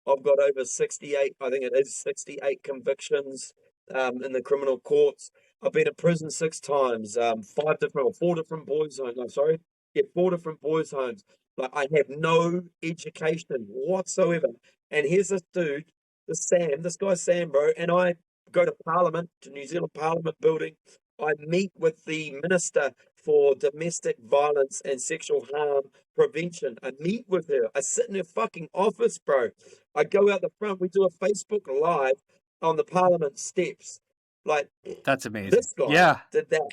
I've got over 68, I think it is 68 convictions in the criminal courts. I've been to prison 6 times, four different boys' homes. I'm sorry, yeah, 4 different boys' homes. Like, I have no education whatsoever. And here's this dude, this guy Sam, bro, and I go to Parliament, to New Zealand Parliament building. I meet with the Minister for Domestic Violence and Sexual Harm Prevention. I meet with her. I sit in her fucking office, bro. I go out the front. We do a Facebook Live on the Parliament steps. Like, That's amazing. this guy Yeah. did that.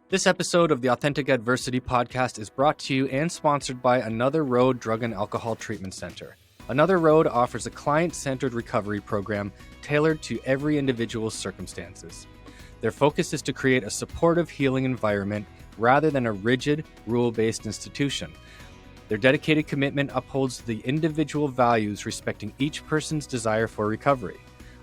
This episode of the Authentic Adversity podcast is brought to you and sponsored by Another Road Drug and Alcohol Treatment Center. Another Road offers a client-centered recovery program tailored to every individual's circumstances. Their focus is to create a supportive, healing environment rather than a rigid, rule-based institution. Their dedicated commitment upholds the individual values respecting each person's desire for recovery.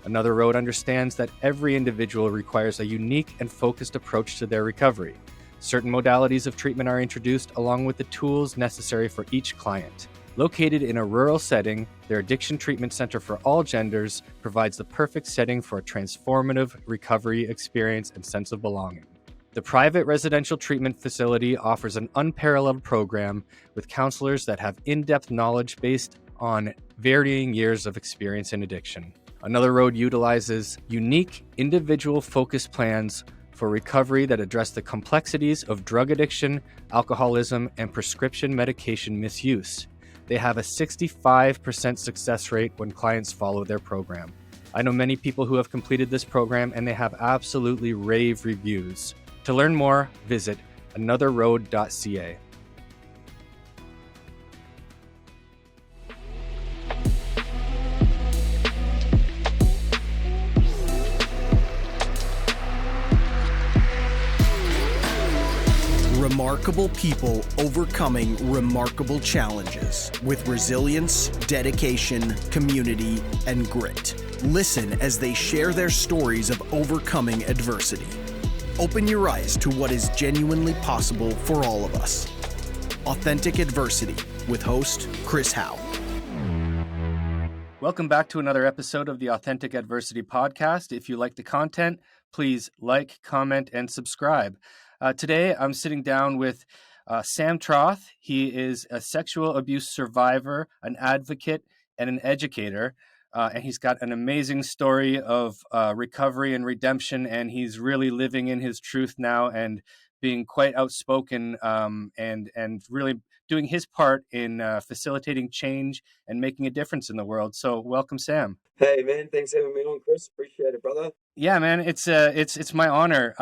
Another Road understands that every individual requires a unique and focused approach to their recovery. Certain modalities of treatment are introduced along with the tools necessary for each client. Located in a rural setting, their addiction treatment center for all genders provides the perfect setting for a transformative recovery experience and sense of belonging. The private residential treatment facility offers an unparalleled program with counselors that have in-depth knowledge based on varying years of experience in addiction. Another Road utilizes unique, individual-focused plans for recovery that address the complexities of drug addiction, alcoholism, and prescription medication misuse. They have a 65% success rate when clients follow their program. I know many people who have completed this program, and they have absolutely rave reviews. To learn more, visit anotherroad.ca. Remarkable people overcoming remarkable challenges with resilience, dedication, community, and grit. Listen as they share their stories of overcoming adversity. Open your eyes to what is genuinely possible for all of us. Authentic Adversity with host Chris Howe. Welcome back to another episode of the Authentic Adversity podcast. If you like the content, please like, comment, and subscribe. Today, I'm sitting down with Sam Troth. He is a sexual abuse survivor, an advocate, and an educator. And he's got an amazing story of recovery and redemption, and he's really living in his truth now and being quite outspoken and really doing his part in facilitating change and making a difference in the world. So welcome, Sam. Hey, man, thanks for having me on, Chris. Appreciate it, brother. Yeah, man, it's my honor.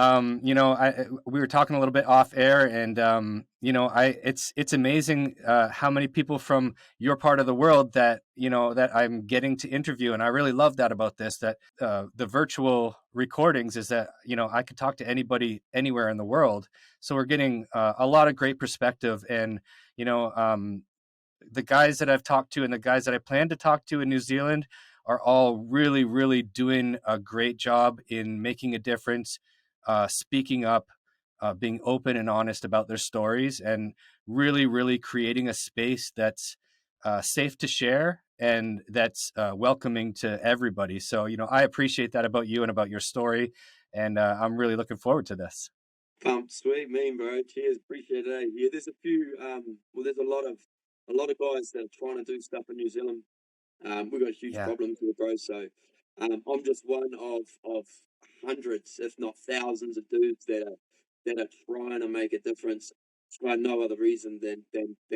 We were talking a little bit off air, and it's amazing how many people from your part of the world that that I'm getting to interview, and I really love that about this. That the virtual recordings is that I could talk to anybody anywhere in the world, so we're getting a lot of great perspective, and the guys that I've talked to and the guys that I plan to talk to in New Zealand are all really, really doing a great job in making a difference, speaking up, being open and honest about their stories, and really, really creating a space that's safe to share and that's welcoming to everybody. So, I appreciate that about you and about your story, and I'm really looking forward to this. Sweet, mean, bro. Cheers, appreciate it. Yeah, there's a few. There's a lot of guys that are trying to do stuff in New Zealand. We've got huge problems here, bro. So I'm just one of hundreds, if not thousands, of dudes that are trying to make a difference for no other reason than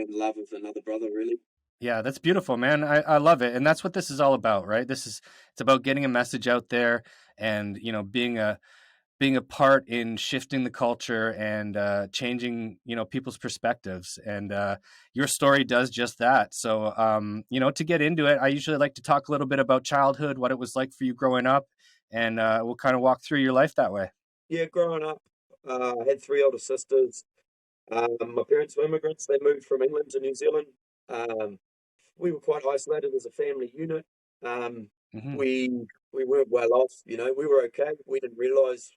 love of another brother, really. Yeah, that's beautiful, man. I love it. And that's what this is all about, right? It's about getting a message out there and, being a part in shifting the culture and changing, people's perspectives. And your story does just that. So, to get into it, I usually like to talk a little bit about childhood, what it was like for you growing up, and we'll kind of walk through your life that way. Yeah, growing up, I had 3 older sisters. My parents were immigrants. They moved from England to New Zealand. We were quite isolated as a family unit. Mm-hmm. We weren't well off. We were okay. We didn't realise.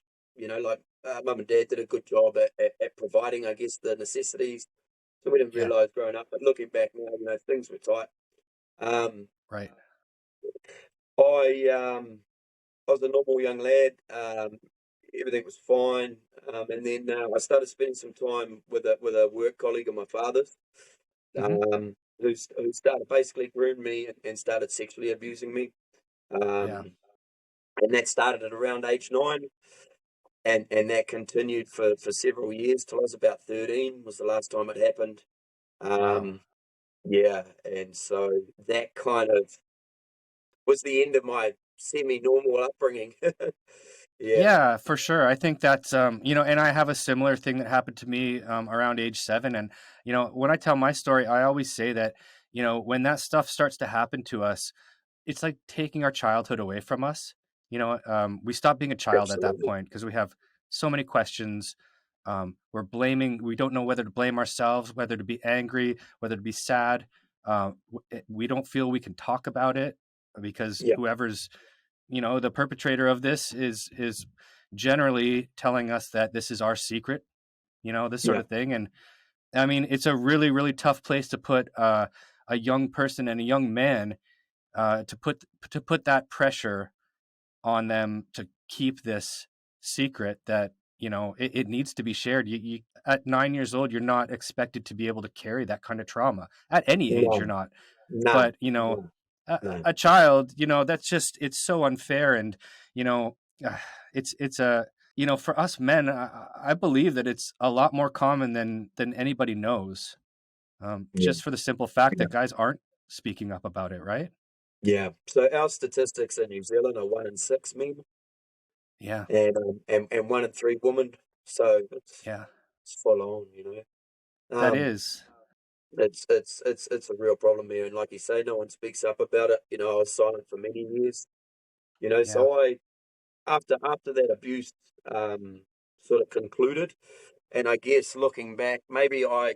Mum and dad did a good job at providing, I guess, the necessities. So we didn't Yeah. realise growing up. But looking back now, things were tight. Um, Right. I was a normal young lad. Everything was fine. And then I started spending some time with a work colleague of my father's, Hmm. who started basically grooming me and started sexually abusing me. Yeah. Um, and that started at around age 9, and that continued for several years till I was about 13. Was the last time it happened. Wow. Um, yeah, and so that kind of was the end of my semi-normal upbringing. Yeah, Yeah, for sure. I think that's and I have a similar thing that happened to me around age 7. And when I tell my story, I always say that when that stuff starts to happen to us, it's like taking our childhood away from us. We stop being a child at that absolutely. point because we have so many questions. We're blaming. We don't know whether to blame ourselves, whether to be angry, whether to be sad. We don't feel we can talk about it because Yeah, whoever's the perpetrator of this is generally telling us that this is our secret, this sort yeah, of thing. And I mean, it's a really, really tough place to put a young person and a young man to put that pressure on them to keep this secret that it needs to be shared. You at 9 years old, you're not expected to be able to carry that kind of trauma. At any age, you're none, not. none, But none, a, none. a child, that's just it's so unfair. And you know uh, it's a for us men, I believe that it's a lot more common than anybody knows, Yeah, just for the simple fact yeah, that guys aren't speaking up about it, right? yeah. So our statistics in New Zealand are 1 in 6 men, Yeah. and 1 in 3 women. So Yeah, it's full on. that Um, is. it's a real problem here, and like you say, no one speaks up about it. I was silent for many years. Yeah. So after that abuse sort of concluded, and I guess looking back, maybe I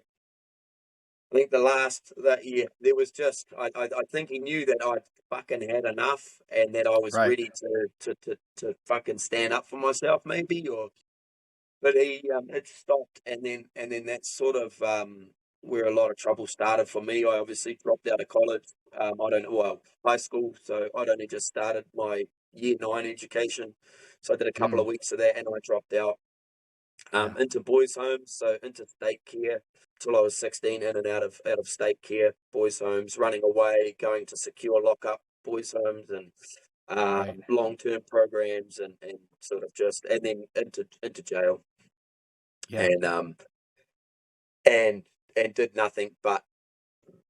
think that year there was just I think he knew that I'd fucking had enough and that I was Right. ready to fucking stand up for myself, maybe. Or but he it stopped, and then that's sort of where a lot of trouble started for me. I obviously dropped out of college. I don't know, well, high school, so I'd only just started my year 9 education, so I did a couple of Mm, weeks of that, and I dropped out yeah. into boys' homes, so into state care till I was 16, in and out of state care, boys' homes, running away, going to secure lockup boys' homes, and Right. long-term programs, and sort of just, and then into jail, Yeah. and and and did nothing but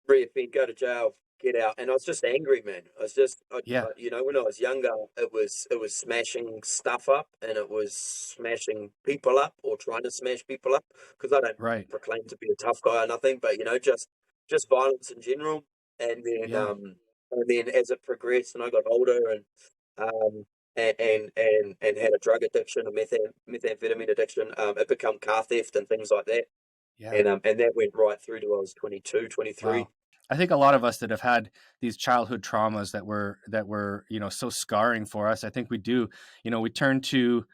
reoffend, go to jail, get out. And I was just angry, man. I was just, Yeah. when I was younger, it was smashing stuff up, and it was smashing people up, or trying to smash people up. Because I don't Right. proclaim to be a tough guy or nothing, but just violence in general. And then Yeah. as it progressed, and I got older, um, and had a drug addiction, a methamphetamine addiction, it became car theft and things like that. Yeah. And that went right through to I was 22, Wow. 23. I think a lot of us that have had these childhood traumas that were, so scarring for us, I think we do, we turn to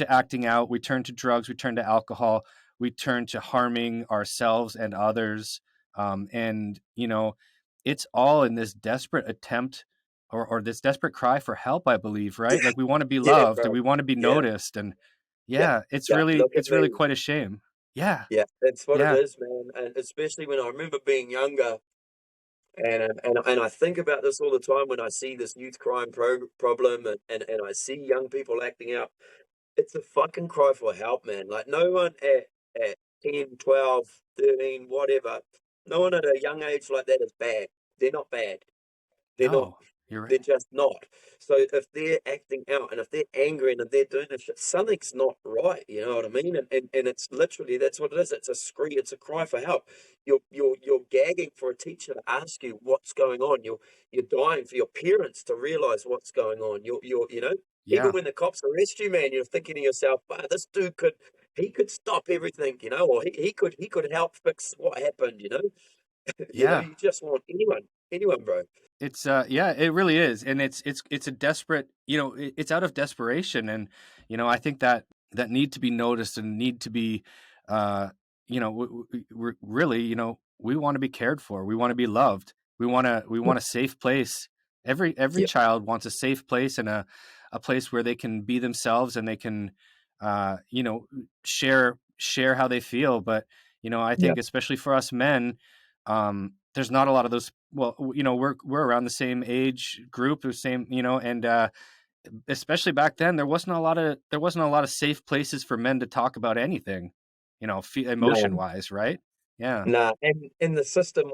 acting out, we turn to drugs, we turn to alcohol, we turn to harming ourselves and others. And it's all in this desperate attempt or this desperate cry for help, I believe, right? Like we want to be Yeah, loved and bro. we want to be Yeah, noticed. And yeah, yeah, it's yeah. really, Look at it's really me. quite a shame. Yeah. Yeah, that's what it Yeah. is, man. And especially when I remember being younger, and I think about this all the time when I see this youth crime problem, and I see young people acting out. It's a fucking cry for help, man. Like no one at 10, 12, 13, whatever, no one at a young age like that is bad. They're not bad. They're not. No, you're They're right. just not. So if they're acting out, and if they're angry, and if they're doing this shit, something's not right. You know what I mean? And it's literally, that's what it is. It's a scream. It's a cry for help. You're gagging for a teacher to ask you what's going on. You're dying for your parents to realize what's going on. Even Yeah. when the cops arrest you, man, you're thinking to yourself, "Wow, this dude could stop everything, or he could help fix what happened." Yeah. You just want anyone, bro. It's yeah, it really is. And it's a desperate, it's out of desperation. And I think that need to be noticed and need to be uh we're really, we want to be cared for. We want to be loved. We want a safe place. Every Yeah, child wants a safe place and a place where they can be themselves and they can, you know, share how they feel. But, I yeah, think especially for us men, there's not a lot of those. Well, we're around the same age group, the same, and, especially back then, there wasn't a lot of safe places for men to talk about anything, emotion no, wise, right? Yeah, nah, and the system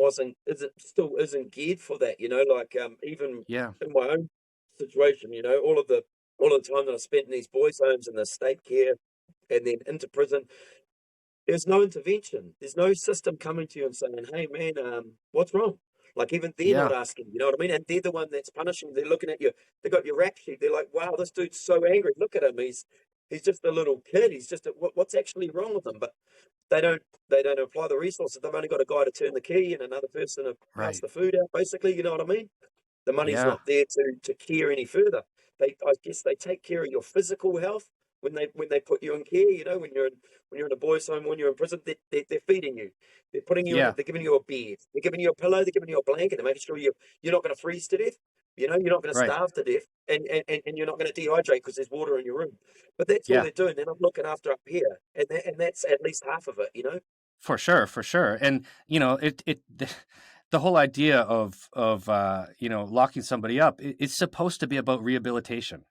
still isn't geared for that, like, even yeah, in my own situation, all of the time that I spent in these boys' homes and the state care and then into prison, there's no intervention. There's no system coming to you and saying, "Hey, man, what's wrong?" Like even they're not yeah, asking. You know what I mean? And they're the one that's punishing. They're looking at you. They got your rap sheet. They're like, "Wow, this dude's so angry. Look at him. He's just a little kid. What's actually wrong with him?" But they don't they don't apply the resources. They've only got a guy to turn the key and another person to pass right, the food out. Basically, you know what I mean? The money's yeah, not there to care any further. I guess they take care of your physical health when they put you in care. When you're in a boys' home, when you're in prison, they're feeding you. They're putting you in. yeah, They're giving you a bed. They're giving you a pillow. They're giving you a blanket. They're making sure you're not going to freeze to death. You're not going to right, starve to death, and you're not going to dehydrate because there's water in your room. But that's all yeah, they're doing. They're not looking after up here, and that's at least half of it. for sure, for sure. And the whole idea of locking somebody up, it's supposed to be about rehabilitation,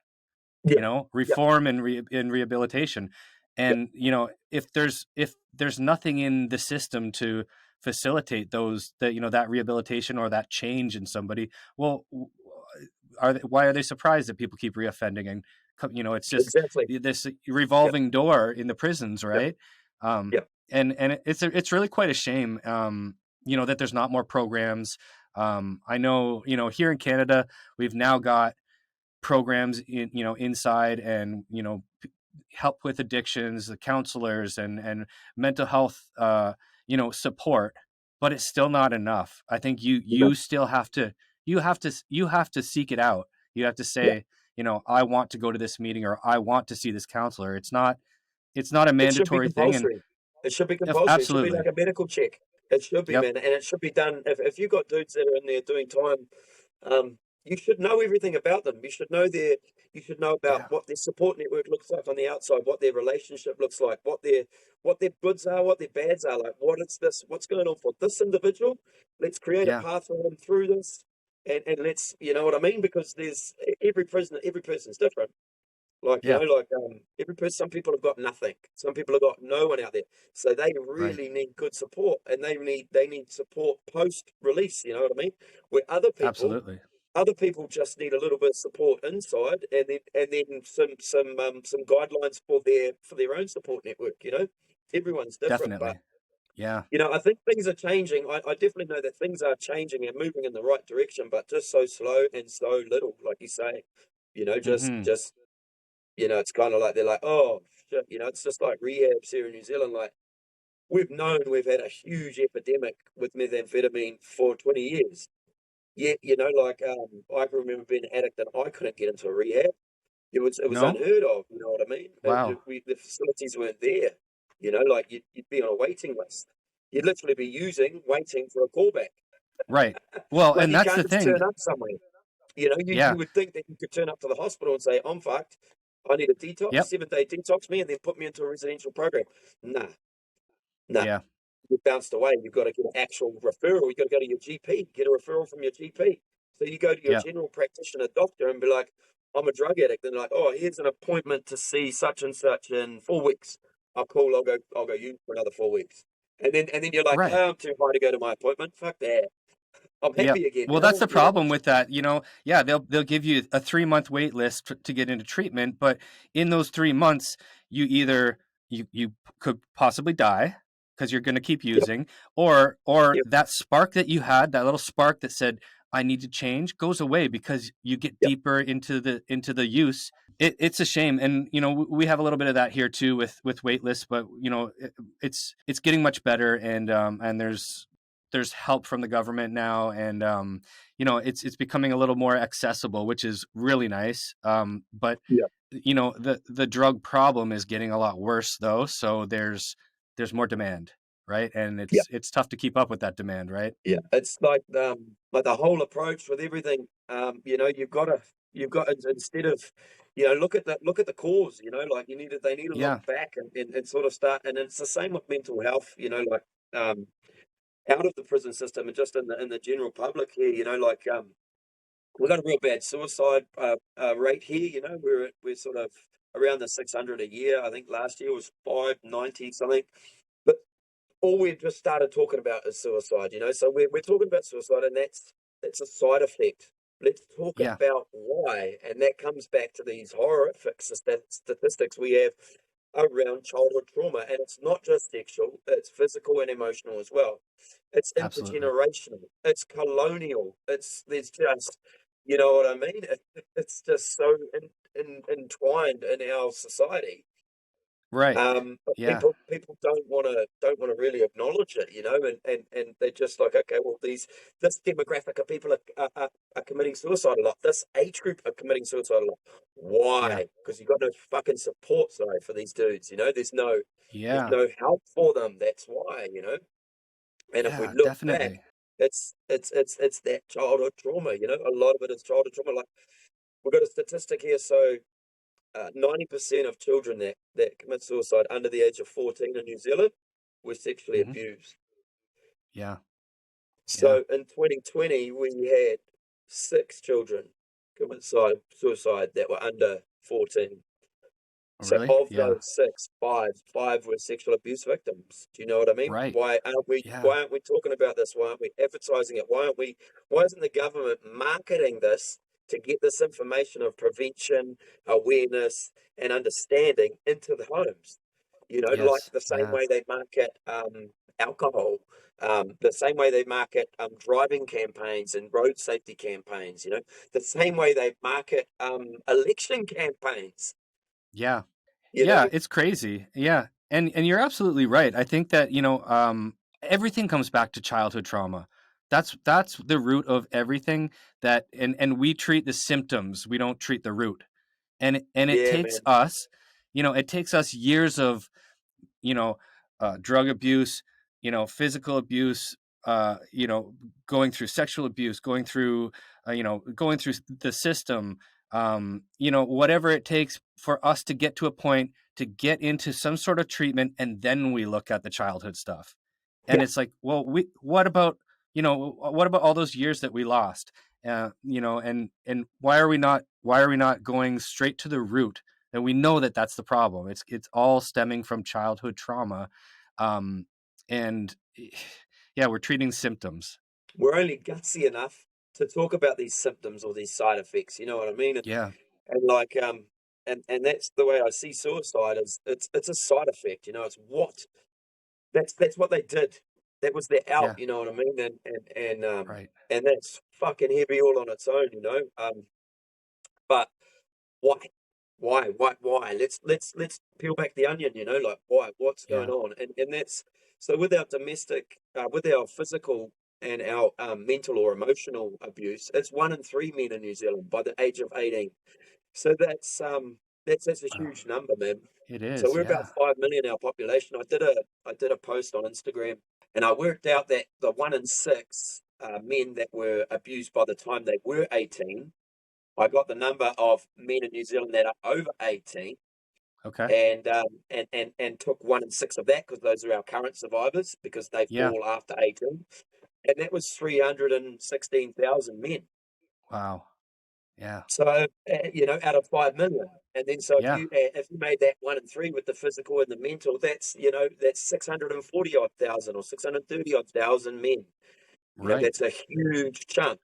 Yeah, yeah, reform and rehabilitation. yeah. And if there's nothing in the system to facilitate that rehabilitation or that change in somebody, well, why are they surprised that people keep reoffending? And it's just Exactly. this Yeah, revolving door in the prisons, yeah, right? um yeah, and it's really quite a shame, that there's not more programs. I know, here in Canada, we've now got programs inside, and help with addictions, the counselors and mental health, support. But it's still not enough. I think you no, you still have to seek it out. You have to yeah. say, I want to go to this meeting, or I want to see this counselor. It's not a It should be mandatory thing. And compulsory. It should be compulsory. It should be like absolutely. a medical check. It should be, Yep. man, and it should be done. If you got dudes that are in there doing time, you should know everything about them. You should know about Yeah. what their support network looks like on the outside, what their relationship looks like, what their goods are, what their bads are. Like, what's going on for this individual? Let's create a Yeah. path for them through this, and let's, you know what I mean? Because there's every person's different. Like, Yeah. every person, some people have got nothing. Some people have got no one out there. So they Right. really need good support, and they need support post release, you know what I mean? Where Absolutely. other people just need a little bit of support inside, and then some guidelines for their own support network. Everyone's different, but Definitely. Yeah. I think things are changing. I definitely know that things are changing and moving in the right direction, but just so slow and so little, like you say. Just Hmm. just it's kind of like they're like, oh shit, it's just like rehabs here in New Zealand. Like we've had a huge epidemic with methamphetamine for 20 years. Yet, I can remember being an addict and I couldn't get into a rehab. It was No. unheard of. You know what I mean? Wow. The facilities weren't there. Like you'd be on a waiting list. You'd literally be waiting for a callback. Right. Well, Like and you that's can't the just thing. turn up somewhere. You Yeah. would think that you could turn up to the hospital and say, I'm fucked. I need a detox, Yep. 7-day detox me, and then put me into a residential program. Nah, nah. Yeah. You bounced away. You've got to get an actual referral. You've got to go to your GP, get a referral from your GP. So you go to your Yeah. general practitioner doctor and be like, I'm a drug addict. And like, oh, here's an appointment to see such and such in 4 weeks. Oh, cool. I'll go use for another 4 weeks. And then you're like, Right. oh, I'm too high to go to my appointment. Fuck that. I'm Yeah. happy again. Well, that's the problem with that. Yeah, they'll give you a 3-month wait list to get into treatment, but in those 3 months, you could possibly die because you're going to keep Yep. using, or Yep. that spark that you had, that little spark that said, I need to change, goes away because you get Yep. deeper into the use. It's a shame. And we have a little bit of that here too with wait lists, but it's getting much better. And there's help from the government now, and it's becoming a little more accessible, which is really nice. But Yep. the drug problem is getting a lot worse though, so there's more demand. right? And Yeah, it's tough to keep up with that demand, right? yeah. It's like the whole approach with everything. You've got instead of, look at the cause. Like they need to look Yeah, back and sort of start. And it's the same with mental health. Like um, out of the prison system and just in the general public here. We've got a real bad suicide rate here. We're sort of around the 600 a year. I think last year was 590 something. But all we've just started talking about is suicide. So we're talking about suicide, and that's a side effect. Let's talk yeah, about why, and that comes back to these horrific statistics we have around childhood trauma, and it's not just sexual; it's physical and emotional as well. It's absolutely. intergenerational. It's colonial. There's just, you know what I mean? It's just so entwined in our society. Right. But Yeah. people don't want to really acknowledge it, and they're just like, okay, well, this demographic of people are committing suicide a lot. This age group are committing suicide a lot. Yeah. Why? Because you've got no fucking support, sorry, for these dudes. There's Yeah. no help for them. That's why. And if we Yeah, look back, definitely. it's that childhood trauma. A lot of it is childhood trauma. Like we've got a statistic here, so 90% of children that commit suicide under the age of 14 in New Zealand were sexually Hmm. abused. Yeah. Yeah. So in 2020, we had 6 children commit suicide that were under 14. Oh, So really? of Yeah. those six, five were sexual abuse victims. Do you know what I mean? Right. Why aren't we Yeah. why aren't we talking about this? Why aren't we advertising it? Why isn't the government marketing this to get this information of prevention, awareness, and understanding into the homes? Like Yes. the same Yeah. way they market alcohol, the same way they market driving campaigns and road safety campaigns, the same way they market election campaigns, Yeah. you Yeah, know? it's crazy. Yeah. And you're absolutely right. I think that, everything comes back to childhood trauma. That's the root of everything, that and we treat the symptoms, we don't treat the root. And Yeah, man. it takes us years of, you know, drug abuse, physical abuse, you know, going through sexual abuse, going through the system, whatever it takes for us to get to a point to get into some sort of treatment, and then we look at the childhood stuff. And Yeah, it's like, well, what about all those years that we lost? And why are we not going straight to the root? And we know that that's the problem. It's all stemming from childhood trauma, and yeah, we're treating symptoms. we're only gutsy enough to talk about these symptoms or these side effects. You know what I mean? And, Yeah, and like and that's the way I see suicide. Is it's a side effect. It's what that's what they did. That was their out. yeah, You know what I mean? right. And that's fucking heavy all on its own. But why? Why? Let's peel back the onion, like why? What's going Yeah. on? And that's so with our domestic, with our physical and our mental or emotional abuse, it's 1 in 3 men in New Zealand by the age of 18. So that's a Wow. huge number, man. It So is. we're about Yeah. 5 million our population. I did a post on Instagram, and I worked out that the 1 in 6 men that were abused by the time they were 18. I got the number of men in New Zealand that are over 18, Okay. and took 1 in 6 of that because those are our current survivors because they Yeah. fall after 18, and that was 316,000 men. Wow. Yeah. So out of 5 million, and then so if Yeah. you made that 1 in 3 with the physical and the mental, that's 640 odd thousand or 630 odd thousand men. Right. That's a huge chunk.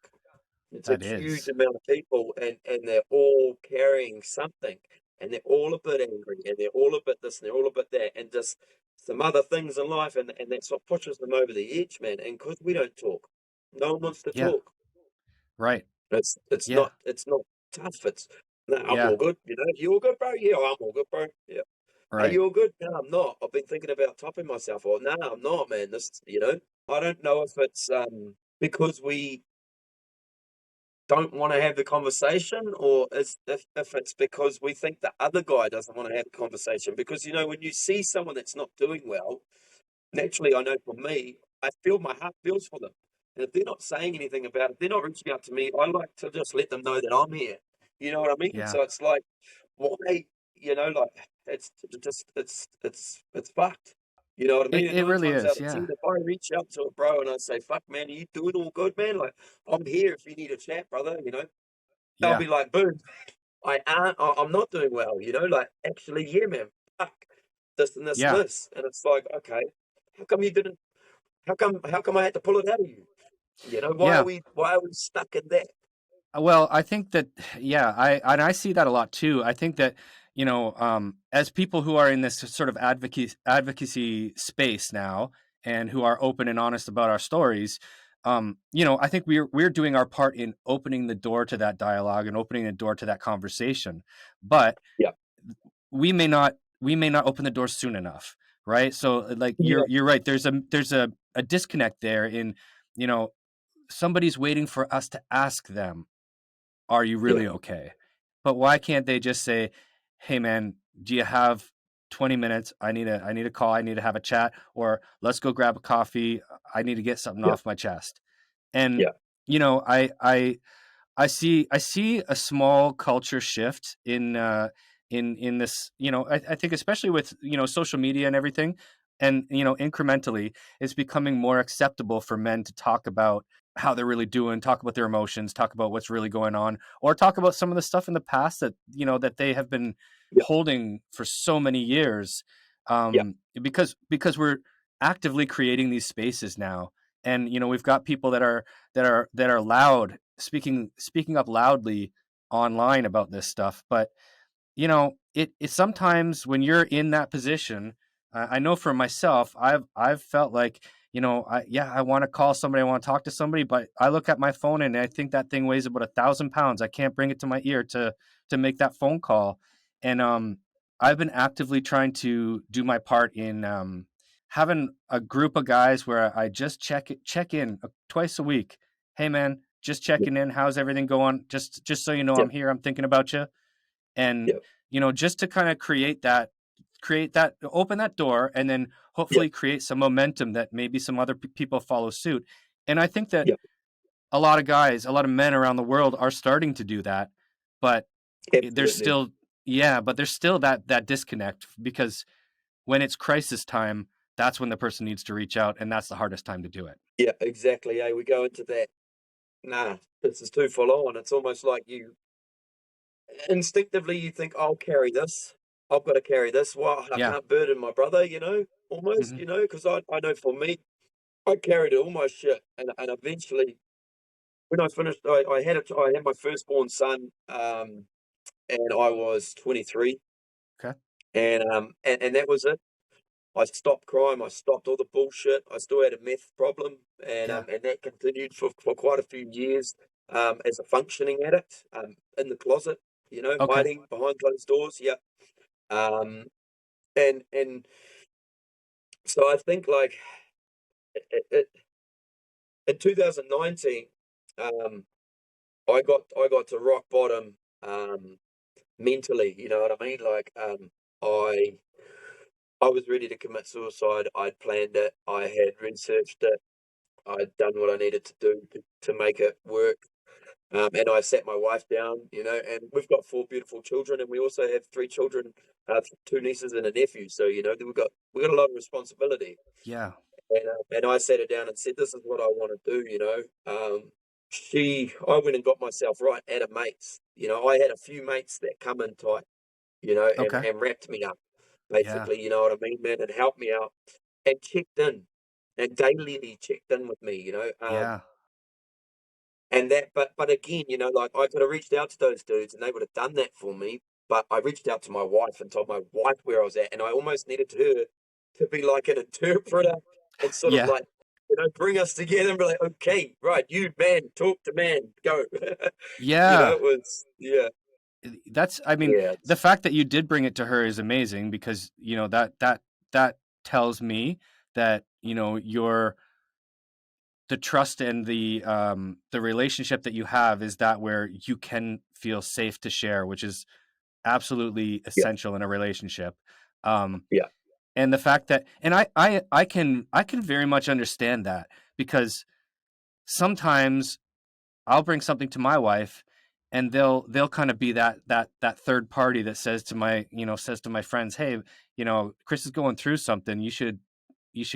It's a That huge is. amount of people, and they're all carrying something, and they're all a bit angry, and they're all a bit this, and they're all a bit that, and just some other things in life, and that's what pushes them over the edge, man. And because we don't talk, no one wants to Yeah. talk. Right. It's Yeah. not tough. It's no, I'm Yeah. all good. You all good, bro? Yeah, I'm all good, bro. Yeah. Are Right. you all good? No, I'm not. I've been thinking about topping myself. Or no, I'm not, man. I don't know if it's because we don't want to have the conversation, or if it's because we think the other guy doesn't want to have the conversation. Because when you see someone that's not doing well, naturally, I know for me, I feel my heart feels for them. And if they're not saying anything about it, they're not reaching out to me, I like to just let them know that I'm here. You know what I mean? Yeah. So it's like, why, like it's fucked. You know what I It mean? And it nine really times out is. of Yeah. 10, if I reach out to a bro and I say, fuck man, are you doing all good, man? Like, I'm here if you need a chat, brother, they'll Yeah. be like, boom, I'm not doing well, like, actually, yeah, man, fuck, this and this and Yeah. this. And it's like, okay, how come you didn't how come I had to pull it out of you? Yeah. Why are we stuck in that? Well, I think that yeah, I see that a lot too. I think that as people who are in this sort of advocacy space now and who are open and honest about our stories, I think we're doing our part in opening the door to that dialogue and opening the door to that conversation. But Yeah. we may not open the door soon enough, right? So like Yeah. you're right. There's a disconnect there in you know somebody's waiting for us to ask them, are you Yeah. really okay? But why can't they just say, hey man, do you have 20 minutes? I need a call. I need to have a chat, or let's go grab a coffee. I need to get something Yeah. off my chest. And Yeah. I see a small culture shift in this. I think especially with social media and everything, and incrementally, it's becoming more acceptable for men to talk about how they're really doing, talk about their emotions, talk about what's really going on, or talk about some of the stuff in the past that they have been Yeah. holding for so many years, Yeah. because we're actively creating these spaces now, and we've got people that are loud, speaking up loudly online about this stuff. But it sometimes when you're in that position, I know for myself, I've felt like, I want to call somebody, I want to talk to somebody, but I look at my phone and I think that thing weighs about 1,000 pounds. I can't bring it to my ear to make that phone call. And I've been actively trying to do my part in having a group of guys where I just check in twice a week. Hey man, just Yeah. checking in. How's everything going? Just so you know, Yeah. I'm here. I'm thinking about you. And Yeah. just to kind of create that, open that door, and then Yeah. hopefully create some momentum that maybe some other people follow suit. And I think that Yeah. a lot of men around the world are starting to do that, but there's Absolutely. still yeah, but there's still that disconnect, because when it's crisis time, that's when the person needs to reach out, and that's the hardest time to do it. Yeah, exactly. Hey, we go into that. Nah, this is too full on. It's almost like you instinctively you think, I'll carry this. I've got to carry this. Well, I Yeah. can't burden my brother, almost, Hmm. because I know for me, I carried all my shit, and eventually, when I finished, I had my firstborn son, and I was 23, Okay. and that was it. I stopped crime. I stopped all the bullshit. I still had a meth problem, Yeah. and that continued for quite a few years, as a functioning addict, in the closet, Okay. hiding behind closed doors. Yeah. Um, and so I think, like, in 2019, um, I got to rock bottom, mentally. You know what I mean? Like, I I was ready to commit suicide. I'd planned it. I had researched it. I'd done what I needed to do to make it work. And I sat my wife down, and we've got four beautiful children, and we also have three children, two nieces and a nephew. So, we got a lot of responsibility. Yeah. And I sat her down and said, "This is what I want to do." I went and got myself right at a mate's. I had a few mates that come in tight, and Okay. wrapped me up, Yeah. basically. You know what I mean, man, and helped me out, and checked in, and daily checked in with me. Yeah. And that, but again, like, I could have reached out to those dudes and they would have done that for me. But I reached out to my wife and told my wife where I was at, and I almost needed her to be like an interpreter and sort of Yeah. like, bring us together and be like, okay, right, you man, talk to man, go. Yeah. It was, yeah, I mean, yeah, the fact that you did bring it to her is amazing, because that tells me that your the trust and the relationship that you have is that where you can feel safe to share, which is absolutely yeah, essential in a relationship. um yeah, And the fact that, and I can very much understand that, because sometimes I'll bring something to my wife, and they'll kind of be that third party that says to my, says to my friends, hey, Chris is going through something. You should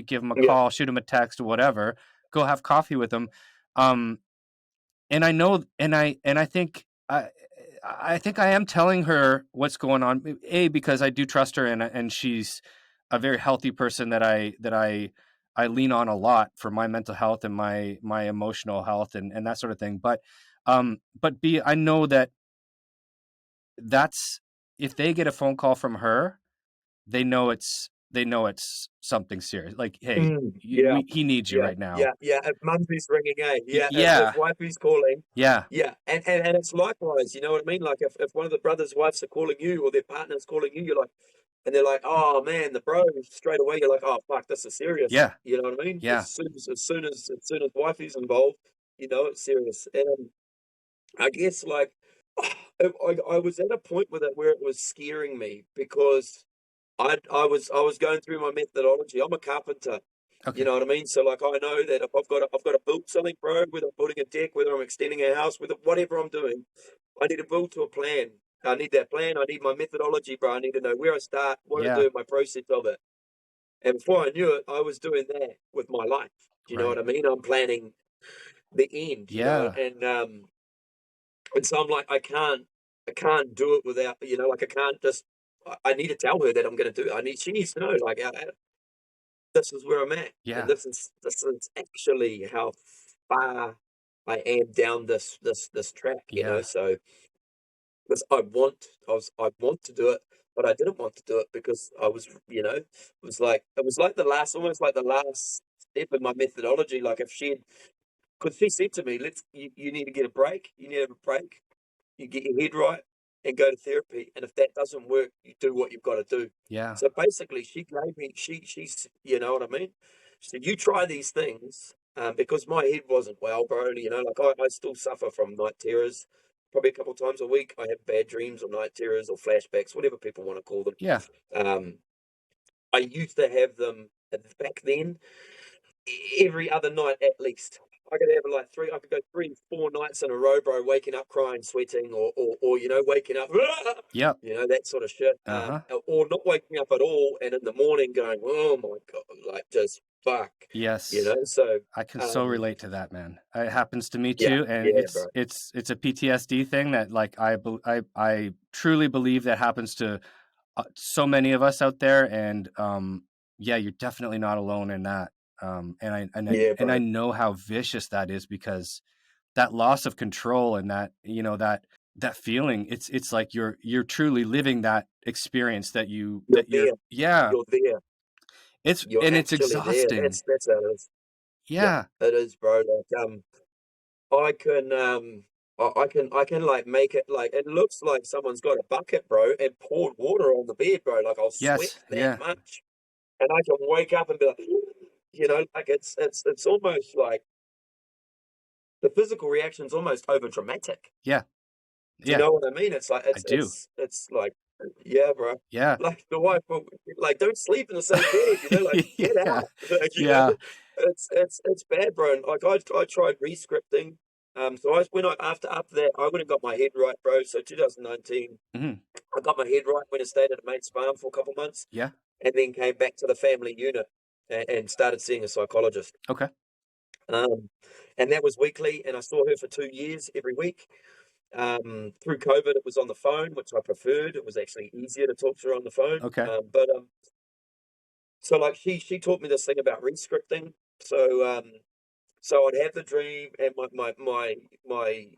give him a Yeah. call, shoot him a text or whatever, go have coffee with him. And I know, and I think I think I am telling her what's going on. Because I do trust her, and she's a very healthy person that I lean on a lot for my mental health and my emotional health and that sort of thing. But B, I know that's, if they get a phone call from her, they know it's something serious. Like, hey, Yeah. he needs you Yeah. right now. Yeah. Yeah. If mumsy's ringing, yeah. If Yeah, wifey's calling, yeah, yeah. And it's likewise, you know what I mean? Like if one of the brothers' wives are calling you or their partner's calling you, you're like, and they're like, oh man, the bro, straight away you're like, oh fuck, this is serious. yeah, You know what I mean? yeah. As soon as wifey's involved, it's serious. And I guess like I was at a point with it where it was scaring me because I was going through my methodology. I'm a carpenter. You Okay. know what I mean? So like I know that if I've got to build something, bro, whether I'm building a deck, whether I'm extending a house, whatever I'm doing, I need to build to a plan. I need that plan. I need my methodology, bro. I need to know where I start, what I Yeah. do, my process of it. And before I knew it, I was doing that with my life. Do you know Right. what I mean? I'm planning the end, Yeah. and so I'm like, I can't do it without, like I can't just. I need to tell her that I'm going to do it. She needs to know, like, this is where I'm at, and Yeah. this is actually how far I am down this track. Yeah. So because I want to do it, but I didn't want to do it because I was, it was like almost like the last step in my methodology. Like if because she said to me, you need to get a break. You need to have a break. You get your head right and go to therapy. And if that doesn't work, you do what you've got to do. Yeah. So basically, she gave me, she's, you know what I mean? She said, you try these things because my head wasn't well, bro. Like I still suffer from night terrors. Probably a couple of times a week, I have bad dreams or night terrors or flashbacks, whatever people want to call them. Yeah. Um, I used to have them back then every other night at least. I could go 3, 4 nights in a row, bro, waking up crying, sweating, or waking up, Yep. that sort of shit. Uh-huh. Or not waking up at all, and in the morning going, oh my god, like just fuck, Yes. So, I can so um, relate to that, man. It happens to me yeah, too, and yeah, it's bro, it's it's a PTSD thing that, like, I truly believe that happens to so many of us out there, and yeah, you're definitely not alone in that. yeah, And I bro, know how vicious that is, because that loss of control and that feeling, it's like you're truly living that experience you're there, yeah, you're there, you're it's actually there. exhausting. That's how it is. Yeah, Yeah. it is, bro. Like, I can I can like make it like it looks like someone's got a bucket, bro, and poured water on the bed, bro. Like I'll Yes. sweat that Yeah. much, and I can wake up and be like, like it's almost like the physical reaction's almost over dramatic. Yeah. Do you Yeah. know what I mean? It's like I do. it's like, yeah, bro. Yeah. Like the wife will, like, don't sleep in the same bed, like get Yeah. out. Like, Yeah. it's bad, bro. And like I tried re-scripting. So after that, I went and got my head right, bro. So 2019, Mhm. I got my head right, went and stayed at a mate's farm for a couple months, Yeah. and then came back to the family unit and started seeing a psychologist. Okay. Um, and that was weekly, and I saw her for 2 years every week. Through COVID, it was on the phone, which I preferred. It was actually easier to talk to her on the phone. Okay. So like she taught me this thing about re-scripting. So I'd have the dream, and my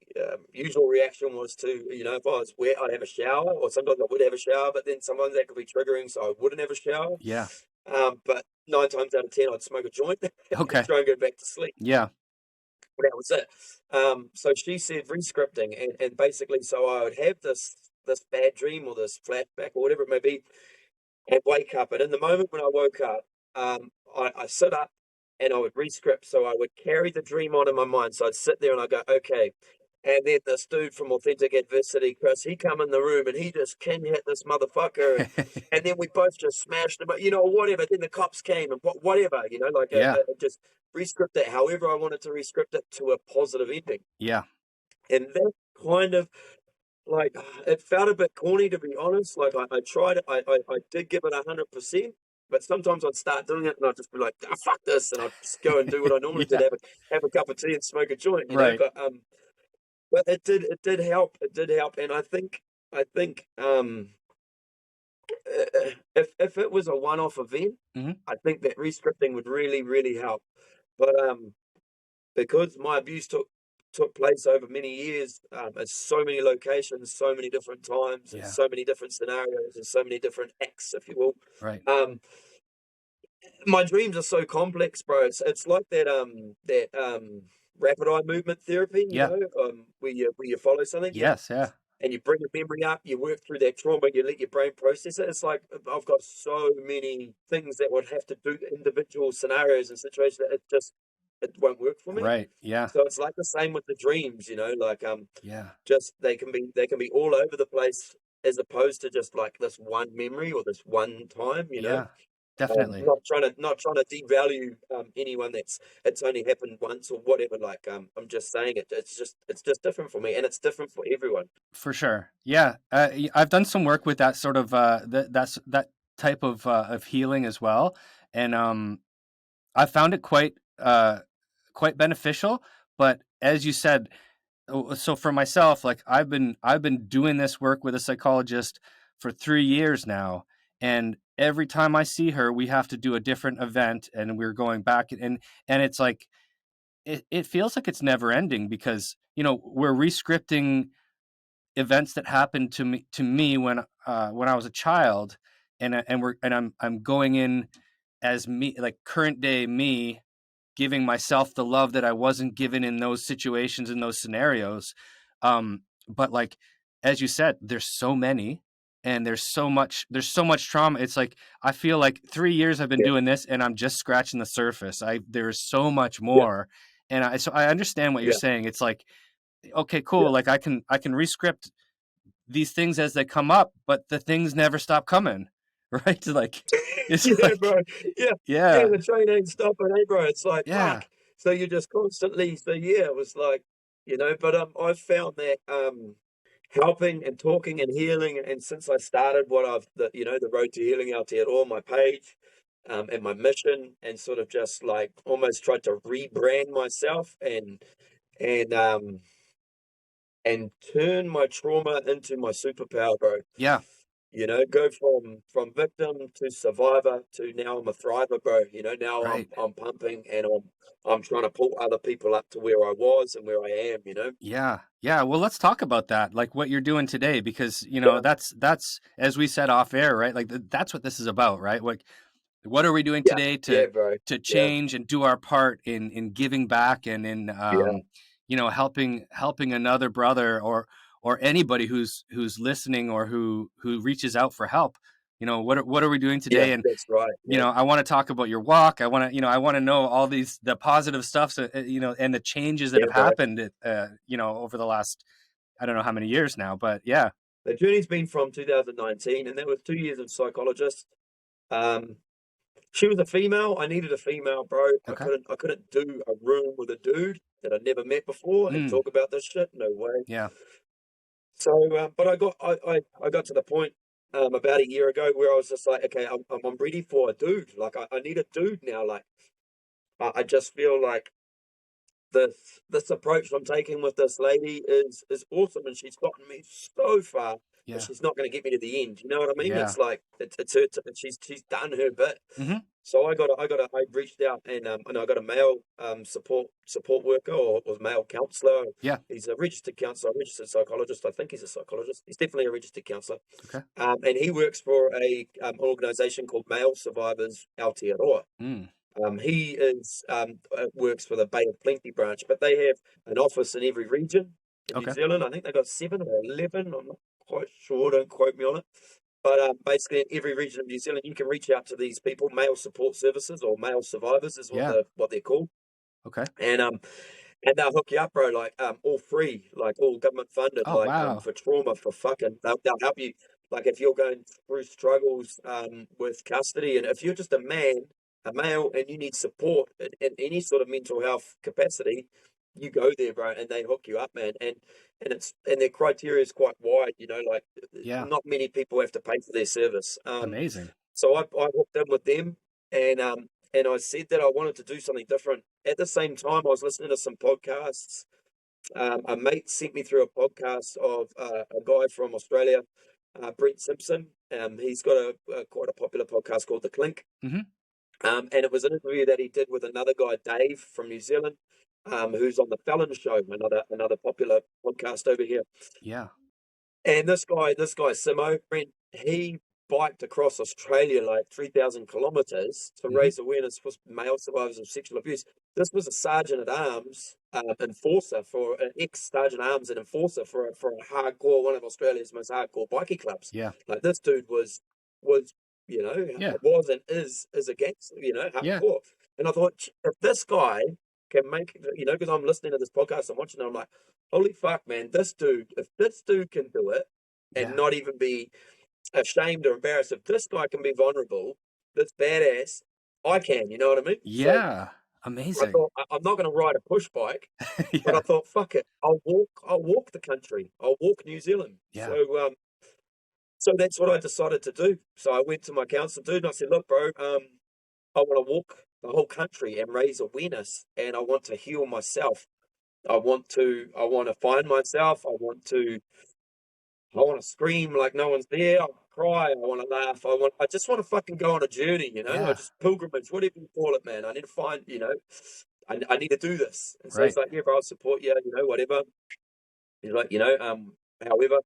usual reaction was to, if I was wet, I'd have a shower, or sometimes I would have a shower, but then sometimes that could be triggering, so I wouldn't have a shower. Yeah. But 9 times out of 10, I'd smoke a joint and Okay. try and go back to sleep. Yeah. That was it. So she said re-scripting, and basically, so I would have this bad dream or this flashback or whatever it may be, and wake up. And in the moment when I woke up, I sit up and I would re-script. So I would carry the dream on in my mind. So I'd sit there and I go, okay, And then this dude from Authentic Adversity, Chris, he come in the room and he just king hit this motherfucker. And then we both just smashed him, whatever. Then the cops came and whatever, like Yeah. just rescript it however I wanted to rescript it to a positive ending. Yeah. And that kind of, like, it felt a bit corny, to be honest. Like, I tried it. I did give it 100%. But sometimes I'd start doing it and I'd just be like, fuck this. And I'd just go and do what I normally did, Yeah. have a cup of tea and smoke a joint, Right. But it did help. It did help. And I think if it was a one-off event, Mhm. I think that rescripting would really, really help. But because my abuse took place over many years, at so many locations, so many different times, and Yeah. so many different scenarios, and so many different acts, if you will. Right. My dreams are so complex, bro. It's like that rapid eye movement therapy, Yeah. where you follow something. Yes. Yeah. And you bring a memory up, you work through that trauma, you let your brain process it. It's like I've got so many things that would have to do individual scenarios and situations that it won't work for me. Right. Yeah. So it's like the same with the dreams, like Yeah. just they can be all over the place as opposed to just like this one memory or this one time, Yeah. Definitely. Not trying to devalue anyone it's only happened once or whatever. Like I'm just saying it's just different for me, and it's different for everyone. For sure. Yeah. I've done some work with that sort of that type of healing as well, and I found it quite beneficial. But as you said, so for myself, like I've been doing this work with a psychologist for 3 years now, and every time I see her, we have to do a different event, and we're going back, and it's like it feels like it's never ending because we're rescripting events that happened to me when I was a child, and I'm going in as me, like current day me, giving myself the love that I wasn't given in those situations, in those scenarios. But like, as you said, there's so many, and there's so much trauma. It's like, I feel like 3 years I've been Yeah, doing this and I'm just scratching the surface. There's so much yeah, more. And so I understand what you're yeah, saying. It's like, okay, cool. yeah. Like I can rescript these things as they come up, but the things never stop coming. Right. Like, it's Yeah, like, bro. Yeah, yeah. yeah, The train ain't stopping, hey, bro. It's like yeah. fuck. So you're just constantly. So yeah, it was like, But I've found that helping and talking and healing, and since I started the Road to Healing Aotearoa, my page, and my mission, and sort of just like almost tried to rebrand myself and um and turn my trauma into my superpower, bro. Yeah. Go from victim to survivor to now I'm a thriver, bro. Now Right. I'm pumping, and I'm trying to pull other people up to where I was and where I am. Yeah. Yeah. Well, let's talk about that, like what you're doing today, because, Yeah, that's, as we said off air, right? Like that's what this is about, right? Like, what are we doing yeah, today yeah, bro. to Yeah, change and do our part in giving back, and in, yeah, helping another brother, or anybody who's listening, or who reaches out for help. What are we doing yeah. today? And, That's right. Yeah, I want to talk about your walk. I want to know all the positive stuff, so, and the changes that yeah, have bro. happened, over the last, I don't know how many years now, but yeah. The journey's been from 2019, and that was 2 years of psychologist. Um, she was a female. I needed a female, bro. Okay. I couldn't do a room with a dude that I'd never met before and Mm, talk about this shit. No way. yeah. So, but I got to the point about a year ago where I was just like, okay, I'm ready for a dude. Like, I need a dude now. Like, I just feel like this approach I'm taking with this lady is awesome, and she's gotten me so far, but Yeah. she's not going to get me to the end. You know what I mean? Yeah. It's like it's her. She's done her bit. Hmm. So I reached out, and I got a male support worker, or male counselor. Yeah. He's a registered counselor, a registered psychologist. I think he's a psychologist. He's definitely a registered counselor. Okay. And he works for a organization called Male Survivors Aotearoa. Mm, He works for the Bay of Plenty branch, but they have an office in every region in New okay. Zealand. I think they got 7 or 11. I'm not quite sure. Don't quote me on it. But basically, in every region of New Zealand, you can reach out to these people. Male support services, or male survivors, is Yeah. what they're called. Okay. And And they'll hook you up, bro, like all free, like all government funded, Oh, like wow. for trauma, for fucking they'll help you. Like if you're going through struggles with custody, and if you're just a male, and you need support in any sort of mental health capacity, you go there, bro, and they hook you up, man. And their criteria is quite wide, like Yeah. not many people have to pay for their service. Amazing. So I hooked in with them, and I said that I wanted to do something different. At the same time, I was listening to some podcasts. A mate sent me through a podcast of a guy from Australia, Brent Simpson. He's got a quite a popular podcast called The Clink. Hmm. And it was an interview that he did with another guy, Dave from New Zealand, who's on the Fallon Show, another popular podcast over here. Yeah. And this guy, Simo, Brent, he biked across Australia like 3,000 kilometres to raise awareness for male survivors of sexual abuse. This was a sergeant at arms enforcer for an ex-sergeant at arms and enforcer for a hardcore, one of Australia's most hardcore bikie clubs. Yeah. Like this dude was Yeah. was and is a gangster, hardcore. Yeah. And I thought, if this guy can make, because I'm listening to this podcast, I'm watching it, I'm like, holy fuck, man, if this dude can do it and Yeah. not even be ashamed or embarrassed, if this guy can be vulnerable, this badass, I can, you know what I mean? Yeah. So I Amazing. thought, I'm not going to ride a push bike, but Yeah. I thought, fuck it, I'll walk the country, I'll walk New Zealand. Yeah. So that's what I decided to do. So I went to my counsellor dude and I said, look, bro, I want to walk the whole country and raise awareness, and I want to heal myself. I want to find myself. I want to scream like no one's there. I want to cry. I want to laugh. I just want to fucking go on a journey, Yeah. I just pilgrimage, whatever you call it, man. I need to find, I need to do this. And so Right. he's like, yeah, bro, I'll support you, whatever. He's like, however,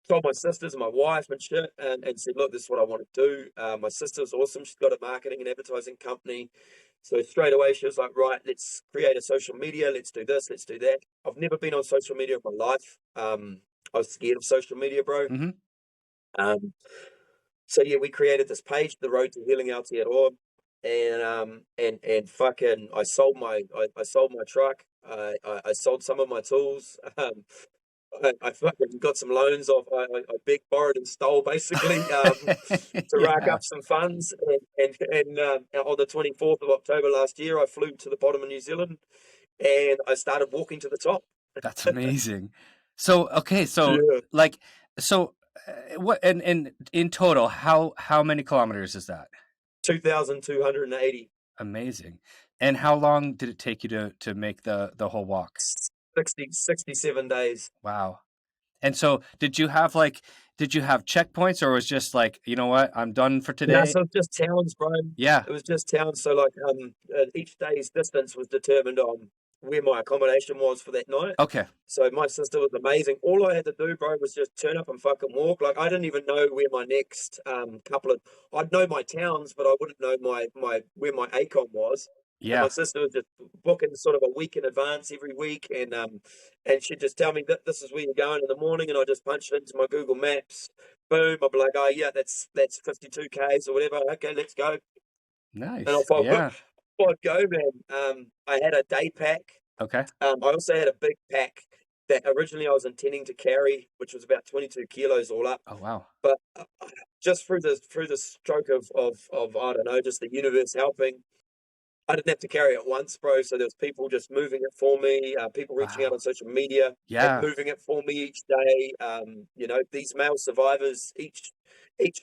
told my sisters and my wife and shit, and said, look, this is what I want to do. My sister's awesome. She's got a marketing and advertising company. So straight away, she was like, right, let's create a social media. Let's do this. Let's do that. I've never been on social media in my life. I was scared of social media, bro. Mhm. So yeah, we created this page, The Road to Healing Aotearoa, and fucking, I sold my truck. I sold some of my tools. I fucking got some loans off. I begged, borrowed, and stole basically to rack Yeah. up some funds. And on the 24th of October last year, I flew to the bottom of New Zealand, and I started walking to the top. That's amazing. So, okay, so Yeah. like, so what, and in total, how many kilometers is that? 2,280. Amazing. And how long did it take you to make the whole walk? 67 days. Wow. And so did you have checkpoints, or was just like, you know what, I'm done for No, today? so it's just towns, bro. Yeah. It was just towns. So like each day's distance was determined on where my accommodation was for that night. Okay. So my sister was amazing. All I had to do, bro, was just turn up and fucking walk. Like I didn't even know where my next I'd know my towns, but I wouldn't know my where my ACOM was. And Yeah. my sister was just booking sort of a week in advance every week, and she'd just tell me that this is where you're going in the morning, and I just punched it into my Google Maps. Boom! I'd be like, oh yeah, that's 52 k's or whatever. Okay, let's go. Nice. And Yeah. I'd go, man. I had a day pack. Okay. I also had a big pack that originally I was intending to carry, which was about 22 kilos all up. Oh, wow. But just through the stroke of I don't know, just the universe helping, I didn't have to carry it once, bro. So there was people just moving it for me, people reaching out Wow. on social media Yeah. and moving it for me each day. These male survivors, each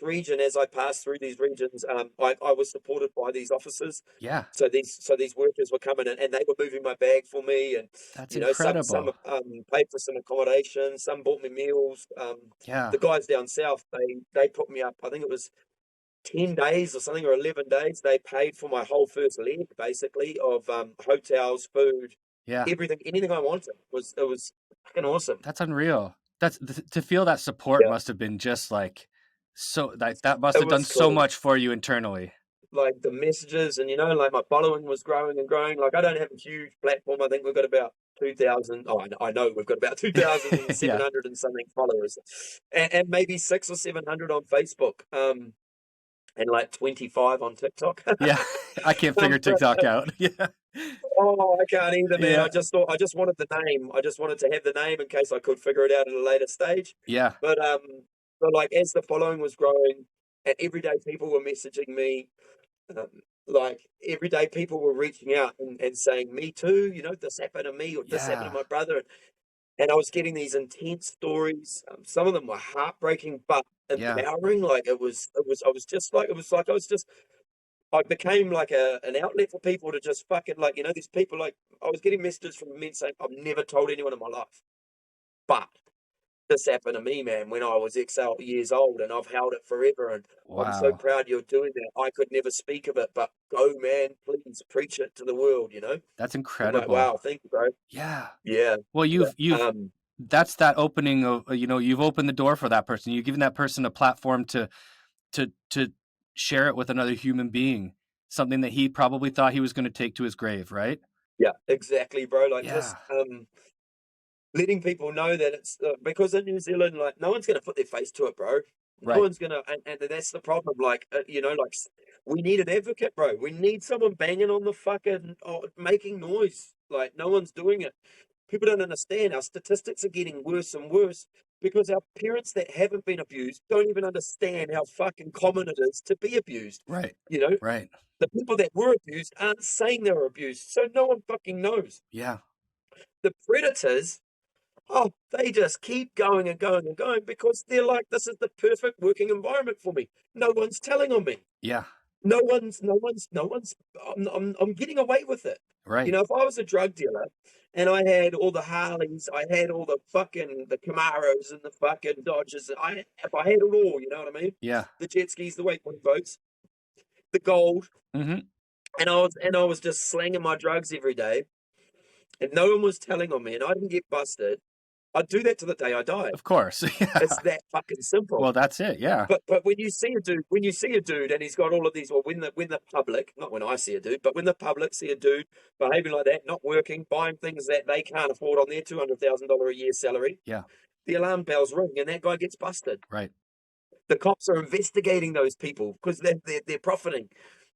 region, as I passed through these regions, I was supported by these officers. Yeah. So these workers were coming in and they were moving my bag for me, and That's some incredible. paid for some accommodation, some bought me meals. Yeah. The guys down south, they put me up. I think it was 10 days or something, or 11 days. They paid for my whole first leg, basically, of hotels, food, Yeah. everything, anything I wanted. It was fucking awesome. That's unreal. That's to feel that support Yeah. must have been just like so that must It have done was so cool. much for you internally. Like the messages, and like my following was growing and growing. Like I don't have a huge platform. I think we've got about 2,000. Oh, I know we've got about 2,700 and something followers, and maybe 600 or 700 on Facebook. and like 25 on TikTok. Yeah. I can't figure But, TikTok out. Yeah. oh, I can't either, man. Yeah. I just thought I just wanted the name. I just wanted to have the name in case I could figure it out at a later stage. Yeah. But like as the following was growing, and everyday people were messaging me, um, like everyday people were reaching out and saying, "Me too," this happened to me or this happened Yeah. to my brother, and I was getting these intense stories. Some of them were heartbreaking, but Yeah. empowering. Like I was just like, it was like I became like an outlet for people to just fucking like, these people like, I was getting messages from men saying, I've never told anyone in my life, but this happened to me, man, when I was X years old, and I've held it forever. And I'm so Wow. proud you're doing that. I could never speak of it, but go, man, please preach it to the world, That's I'm like, incredible. wow, thank you, bro. Yeah. Yeah. Well, you've Um, that's that opening of, you've opened the door for that person. You've given that person a platform to share it with another human being, something that he probably thought he was going to take to his grave, right? yeah, exactly, bro. Like Yeah. just, letting people know that it's because in New Zealand, like no one's going to put their face to it, bro. No Right. one's going to, and that's the problem. Like, we need an advocate, bro. We need someone banging on the fucking, making noise. Like, no one's doing it. People don't understand. Our statistics are getting worse and worse because our parents that haven't been abused don't even understand how fucking common it is to be abused. Right. You know, Right. the people that were abused aren't saying they were abused, so no one fucking knows. Yeah. The predators, oh, they just keep going and going and going because they're like, this is the perfect working environment for me. No one's telling on me. Yeah. No one's. I'm getting away with it. Right. If I was a drug dealer and I had all the Harleys, I had all the Camaros and the fucking Dodges. If I had it all, you know what I mean? Yeah. The jet skis, the wakeboard boats, the gold, Mm-hmm. and I was just slanging my drugs every day, and no one was telling on me, and I didn't get busted. I'd do that to the day I died. Of course. Yeah. It's that fucking simple. Well, that's it. Yeah. But when you see a dude and he's got all of these, well, when the public, not when I see a dude, but when the public see a dude behaving like that, not working, buying things that they can't afford on their $200,000 a year salary, Yeah. the alarm bells ring and that guy gets busted. Right. The cops are investigating those people because they're profiting.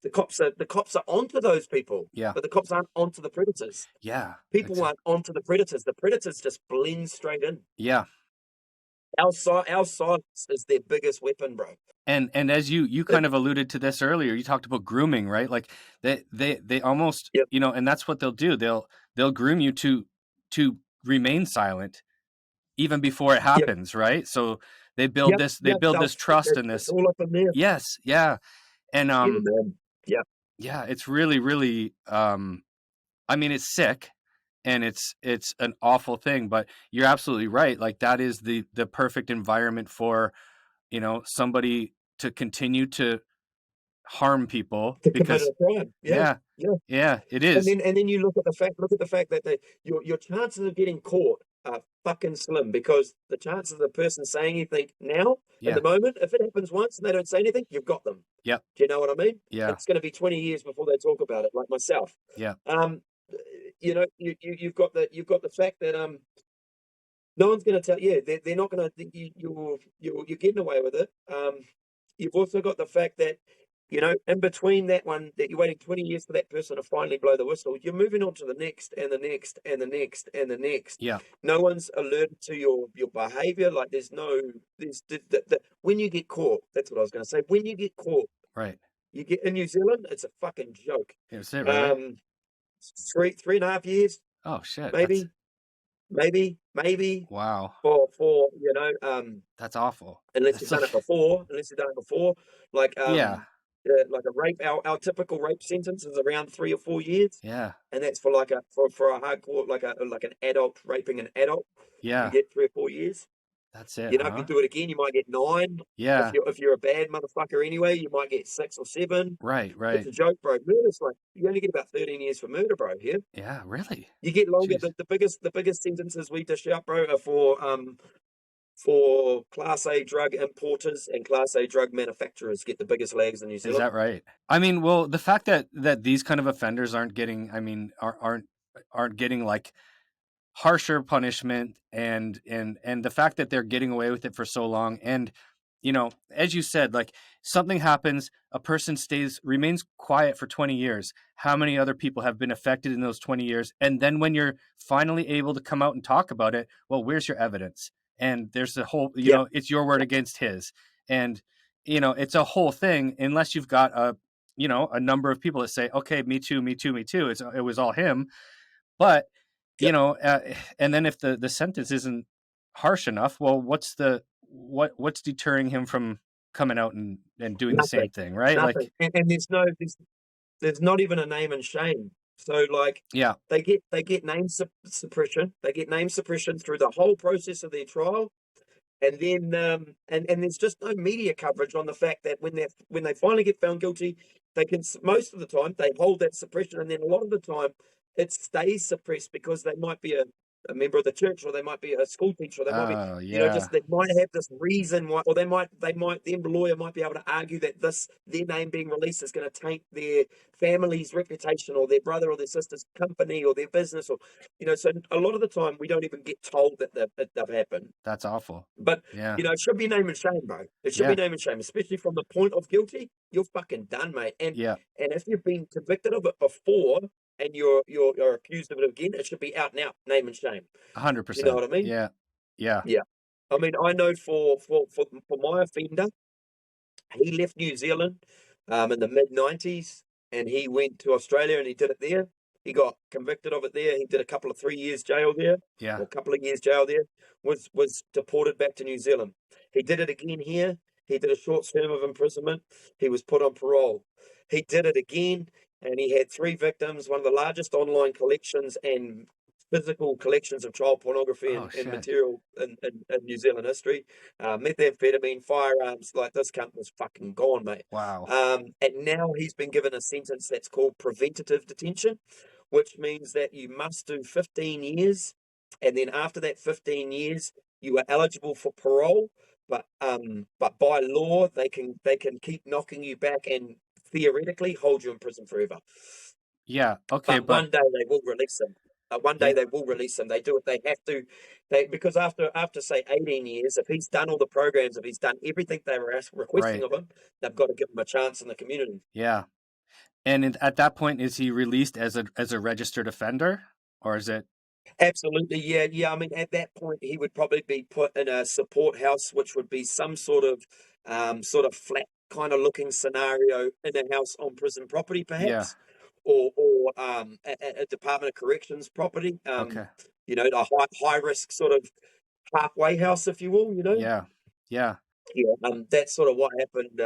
The cops are onto those people. Yeah. But the cops aren't onto the predators. Yeah. People aren't onto the predators. The predators just blend straight in. Yeah. Our silence is their biggest weapon, bro. And as you kind of alluded to this earlier, you talked about grooming, right? Like they almost, Yep. and that's what they'll do. They'll groom you to remain silent even before it happens, right? So they build this trust in It's this. all up in there. Yes, yeah. And Yeah, man. Yeah. yeah, it's really, really I mean, it's sick and it's an awful thing, but you're absolutely right. Like that is the perfect environment for, somebody to continue to harm people To commit because a crime. Yeah. yeah, Yeah. yeah, it And is. then you look at the fact that your chances of getting caught are fucking slim because the chances of the person saying anything now, at Yeah. the moment, if it happens once and they don't say anything, you've got them. Yep. Do you know what I mean? Yeah. It's going to be 20 years before they talk about it, like myself. Yeah. You've got the fact that no one's going to tell. Yeah, they're not going to think you're getting away with it. You've also got the fact that in between that one that you're waiting 20 years for that person to finally blow the whistle, you're moving on to the next and the next and the next and the next. Yeah. No one's alerted to your behavior. Like when you get caught, that's what I was going to say. When you get caught, Right. you get in New Zealand, it's a fucking joke. Is it really? 3.5 years, Oh shit. maybe. Wow. For That's awful. unless you've done it before. Like Yeah. like a rape. Our typical rape sentence is around 3 or 4 years, Yeah. and that's for like a hardcore like an adult raping an adult. You Yeah. get 3 or 4 years. That's it. If you do it again, you might get 9. Yeah. If you're a bad motherfucker anyway, you might get 6 or 7. Right. It's Right. a joke, bro. Murder's like you only get about 13 years for murder, bro. Here Yeah. Really. you get longer. Jeez. The biggest sentences we dish out, bro, are for Class A drug importers and Class A drug manufacturers get the biggest legs in New Zealand. Is that right? I mean, well, the fact that these kind of offenders aren't getting, I mean, aren't getting like harsher punishment and the fact that they're getting away with it for so long and as you said, like something happens, a person remains quiet for 20 years. How many other people have been affected in those 20 years? And then when you're finally able to come out and talk about it, well, where's your evidence? And there's a whole, Yeah. it's your word against his. And, it's a whole thing unless you've got a number of people that say, okay, me too, me too, me too. It was all him. But, Yep. And then if the sentence isn't harsh enough, well, what's deterring him from coming out and doing the same thing, right? Nothing. Like, And there's not even a name and shame. So like, yeah, they get name suppression. They get name suppression through the whole process of their trial. And then and there's just no media coverage on the fact that when they finally get found guilty, they can, most of the time they hold that suppression, and then a lot of the time it stays suppressed because they might be a member of the church, or they might be a school teacher, or they might be, yeah, just they might have this reason why, or the lawyer might be able to argue that their name being released is going to taint their family's reputation, or their brother or their sister's company, or their business, or so a lot of the time we don't even get told that they've happened. that's awful. But Yeah, it should be name and shame, bro. It should be name and shame, especially from the point of guilty. You're fucking done, mate. And yeah, and if you've been convicted of it before and you're accused of it again, it should be out and out, name and shame. 100%. You know what I mean? Yeah, yeah, Yeah. I mean, I know for my offender, he left New Zealand in the mid-90s, and he went to Australia and he did it there. He got convicted of it there. He did a couple of 3 years jail there, yeah. or a couple of years jail there, was deported back to New Zealand. He did it again here. He did a short term of imprisonment. He was put on parole. He did it again, and he had 3 victims, one of the largest online collections and physical collections of child pornography and material in New Zealand history. Methamphetamine, firearms, like this cunt was fucking gone, mate. Wow. And now he's been given a sentence that's called preventative detention, which means that you must do 15 years. And then after that 15 years, you are eligible for parole. But by law, they can keep knocking you back and theoretically hold you in prison forever. Yeah. Okay. But one day they will release them. One day Yeah. they will release them. They do it. They have to. Because after say 18 years, if he's done all the programs, if he's done everything they were requesting of him, they've got to give him a chance in the community. Yeah. And at that point, is he released as a registered offender, or is it? Absolutely, yeah. I mean, at that point, he would probably be put in a support house, which would be some sort of flat kind of looking scenario in a house on prison property, perhaps, or a Department of Corrections property. Okay. A high risk sort of halfway house, if you will. Yeah. Yeah. That's sort of what happened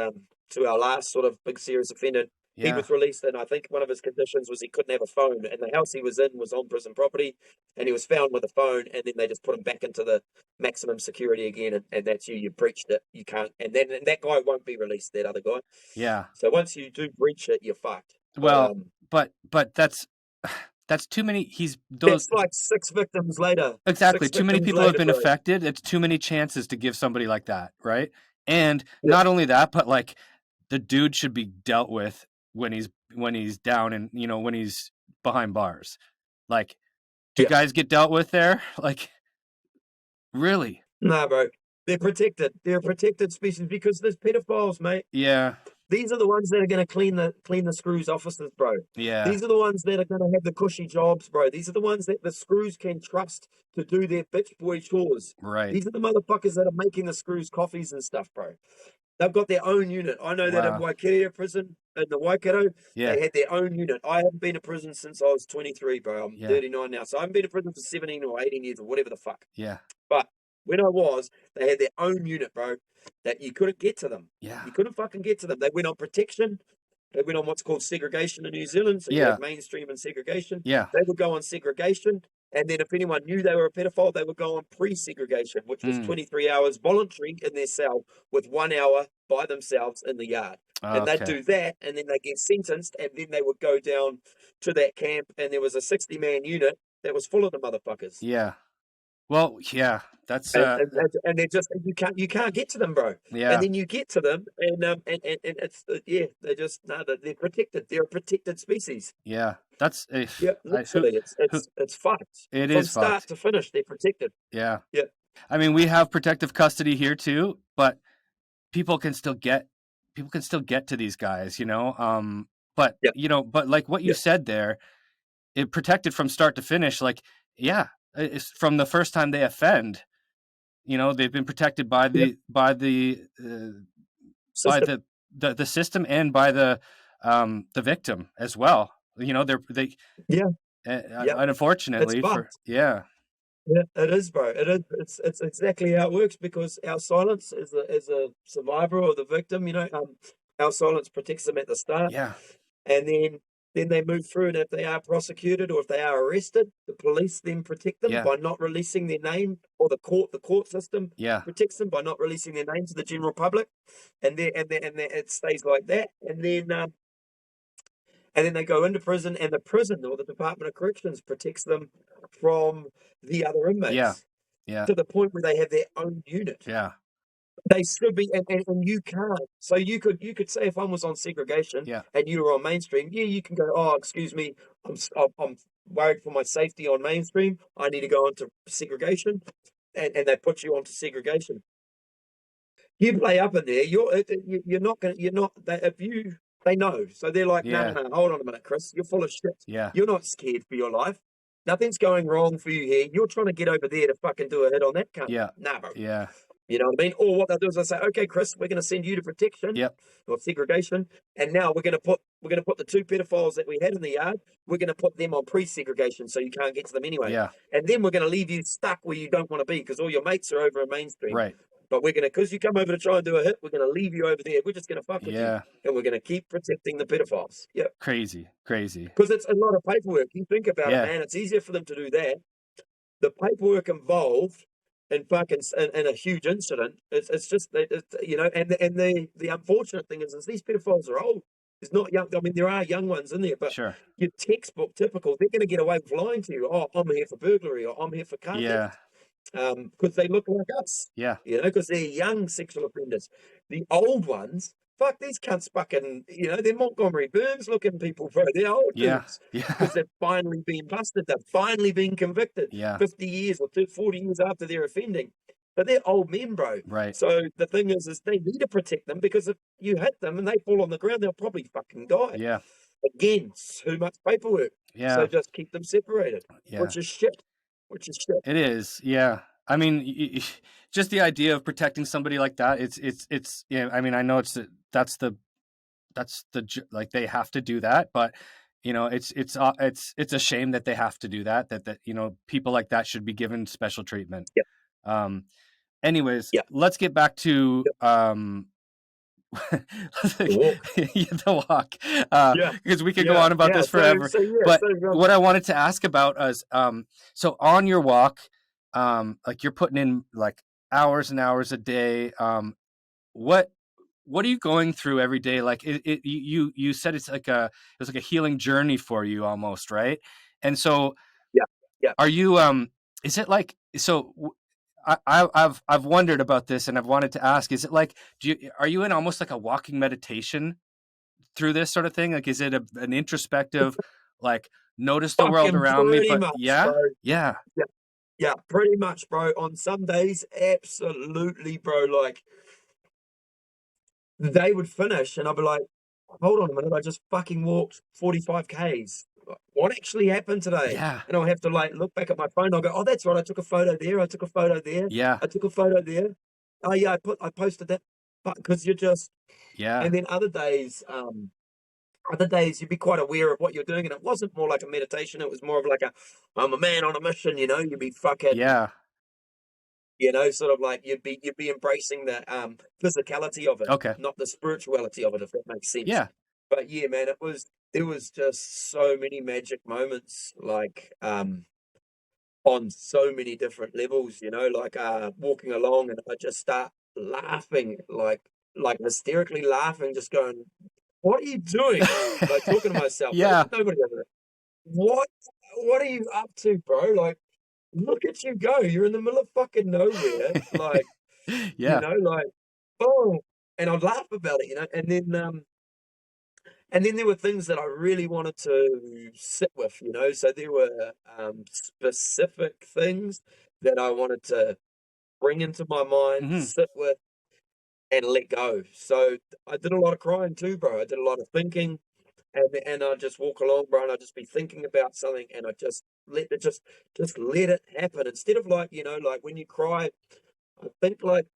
to our last sort of big serious offender. Yeah. He was released, and I think one of his conditions was he couldn't have a phone, and the house he was in was on prison property, and he was found with a phone, and then they just put him back into the maximum security again, and that's you breached it, you can't, and then that guy won't be released, that other guy. Yeah. So once you do breach it, you're fucked. Well, but that's too many. That's like 6 victims later. Exactly. Too many people have been affected. It's too many chances to give somebody like that, right? And not only that, but like the dude should be dealt with when he's down and when he's behind bars. Like, do guys get dealt with there? Like, really? Nah, bro. They're protected. They're a protected species because there's pedophiles, mate. Yeah. These are the ones that are going to clean the screws officers, bro. Yeah. These are the ones that are going to have the cushy jobs, bro. These are the ones that the screws can trust to do their bitch boy chores. Right. These are the motherfuckers that are making the screws coffees and stuff, bro. They've got their own unit. I know that in Waikato prison, in the Waikato, they had their own unit. I haven't been to prison since I was 23, bro. I'm 39 now. So I haven't been to prison for 17 or 18 years or whatever the fuck. Yeah. But when I was, they had their own unit, bro, that you couldn't get to them. Yeah. You couldn't fucking get to them. They went on protection. They went on what's called segregation in New Zealand. So you have mainstream and segregation. Yeah. They would go on segregation. And then if anyone knew they were a pedophile, they would go on pre-segregation, which was 23 hours voluntary in their cell with 1 hour by themselves in the yard. And they'd do that, and then they get sentenced, and then they would go down to that camp, and there was a 60-man unit that was full of the motherfuckers. Yeah. Well, yeah, that's and they're just you can't get to them, bro. Yeah. And then you get to them, and it's they're just they're protected. They're a protected species. Yeah, that's literally, it's fucked. It From is start fucked. to finish. They're protected. Yeah. Yeah. I mean, we have protective custody here too, but people can still get to these guys, but Yep. but like what you Yep. said there, it protected from start to finish. Like, yeah, it's from the first time they offend, they've been protected by Yep. System. the system and by the victim as well. They Yeah. Yep. It's unfortunately fucked. yeah, Yeah, it is, bro. It is. It's exactly how it works because our silence as a survivor or the victim, our silence protects them at the start, yeah, and then they move through. And if they are prosecuted or if they are arrested, the police then protect them yeah, by not releasing their name, or the court system yeah, protects them by not releasing their name to the general public, and it stays like that, and then they go into prison, and the prison or the Department of Corrections protects them from the other yeah, inmates yeah, to the point where they have their own unit. yeah, They should be, and you can't. So you could say if one was on segregation yeah, and you were on mainstream, yeah, you can go, oh, excuse me, I'm worried for my safety on mainstream. I need to go onto segregation, and they put you onto segregation. You play up in there, you're not gonna, you're not they, if you they know, so they're like, no, no, yeah, no, hold on a minute, Chris, you're full of shit. yeah, You're not scared for your life. Nothing's going wrong for you here. You're trying to get over there to fucking do a hit on that cunt. yeah, Nah, bro. yeah, You know what I mean? Or what they'll do is they'll say, okay, Chris, we're going to send you to protection yep, or segregation, and now we're going to put the two pedophiles that we had in the yard. We're going to put them on pre-segregation, so you can't get to them anyway. yeah, And then we're going to leave you stuck where you don't want to be because all your mates are over in mainstream. right, But we're going to, because you come over to try and do a hit, we're going to leave you over there. We're just going to fuck with you, yeah, and we're going to keep protecting the pedophiles. Yeah, crazy, because it's a lot of paperwork. You think about it, yeah, man. It's easier for them to do that. The paperwork involved in fucking in a huge incident. It's just and the unfortunate thing is these pedophiles are old. It's not young. I mean, there are young ones in there, but sure, your textbook typical. They're going to get away with lying to you. Oh, I'm here for burglary, or I'm here for car yeah, theft, because they look like us. yeah, Because they're young sexual offenders. The old ones, fuck, these cunts fucking, they're Montgomery Burns looking people, bro. They're old yeah, dudes yeah, because they've finally been busted. They've finally been convicted yeah, 50 years or 40 years after they're offending. But they're old men, bro. right, So the thing is they need to protect them because if you hit them and they fall on the ground, they'll probably fucking die. yeah, Again, too much paperwork. So yeah, just keep them separated, yeah. which is shit. Which is shit. It is, yeah. I mean, just the idea of protecting somebody like that. I mean, I know like they have to do that, but it's a shame that they have to do that. That people like that should be given special treatment. Yeah. Anyways, Yeah. let's get back to The walk. the walk, Yeah. because we could go on about this forever. But what I wanted to ask about is, so on your walk, like you're putting in like hours and hours a day. What are you going through every day? Like you said it was like a healing journey for you almost, right? And so, Yeah. Yeah. are you is it like so? I've wondered about this, and I've wanted to ask: is it like are you in almost like a walking meditation through this sort of thing? Like, is it an introspective, like notice the world Fucking around me? pretty But much, yeah, bro. yeah, Yeah. Yeah, pretty much, bro. On some days, absolutely, bro. Like, they would finish, and I'd be like, hold on a minute, I just fucking walked 45 Ks. What actually happened today? yeah, And I'll have to like look back at my phone. I'll go, oh, that's right. I took a photo there. I took a photo there. yeah, I took a photo there. Oh yeah, I posted that. But because you're just, yeah, and then other days you'd be quite aware of what you're doing, and it wasn't more like a meditation. It was more of like I'm a man on a mission. You'd be fucking, yeah. sort of like you'd be embracing the physicality of it, Okay, not the spirituality of it, if that makes sense. yeah, But yeah, man, there was just so many magic moments, like on so many different levels, like walking along and I just start laughing, like hysterically laughing, just going, what are you doing? Like talking to myself. yeah, Nobody does it. What are you up to, bro? Like, look at you go. You're in the middle of fucking nowhere. Like, yeah, like, oh, and I'd laugh about it, and then there were things that I really wanted to sit with, So there were specific things that I wanted to bring into my mind, hmm, sit with, and let go. So I did a lot of crying too, bro. I did a lot of thinking, and I just walk along, bro, and I just be thinking about something, and I just let it happen instead of like, like when you cry. I think like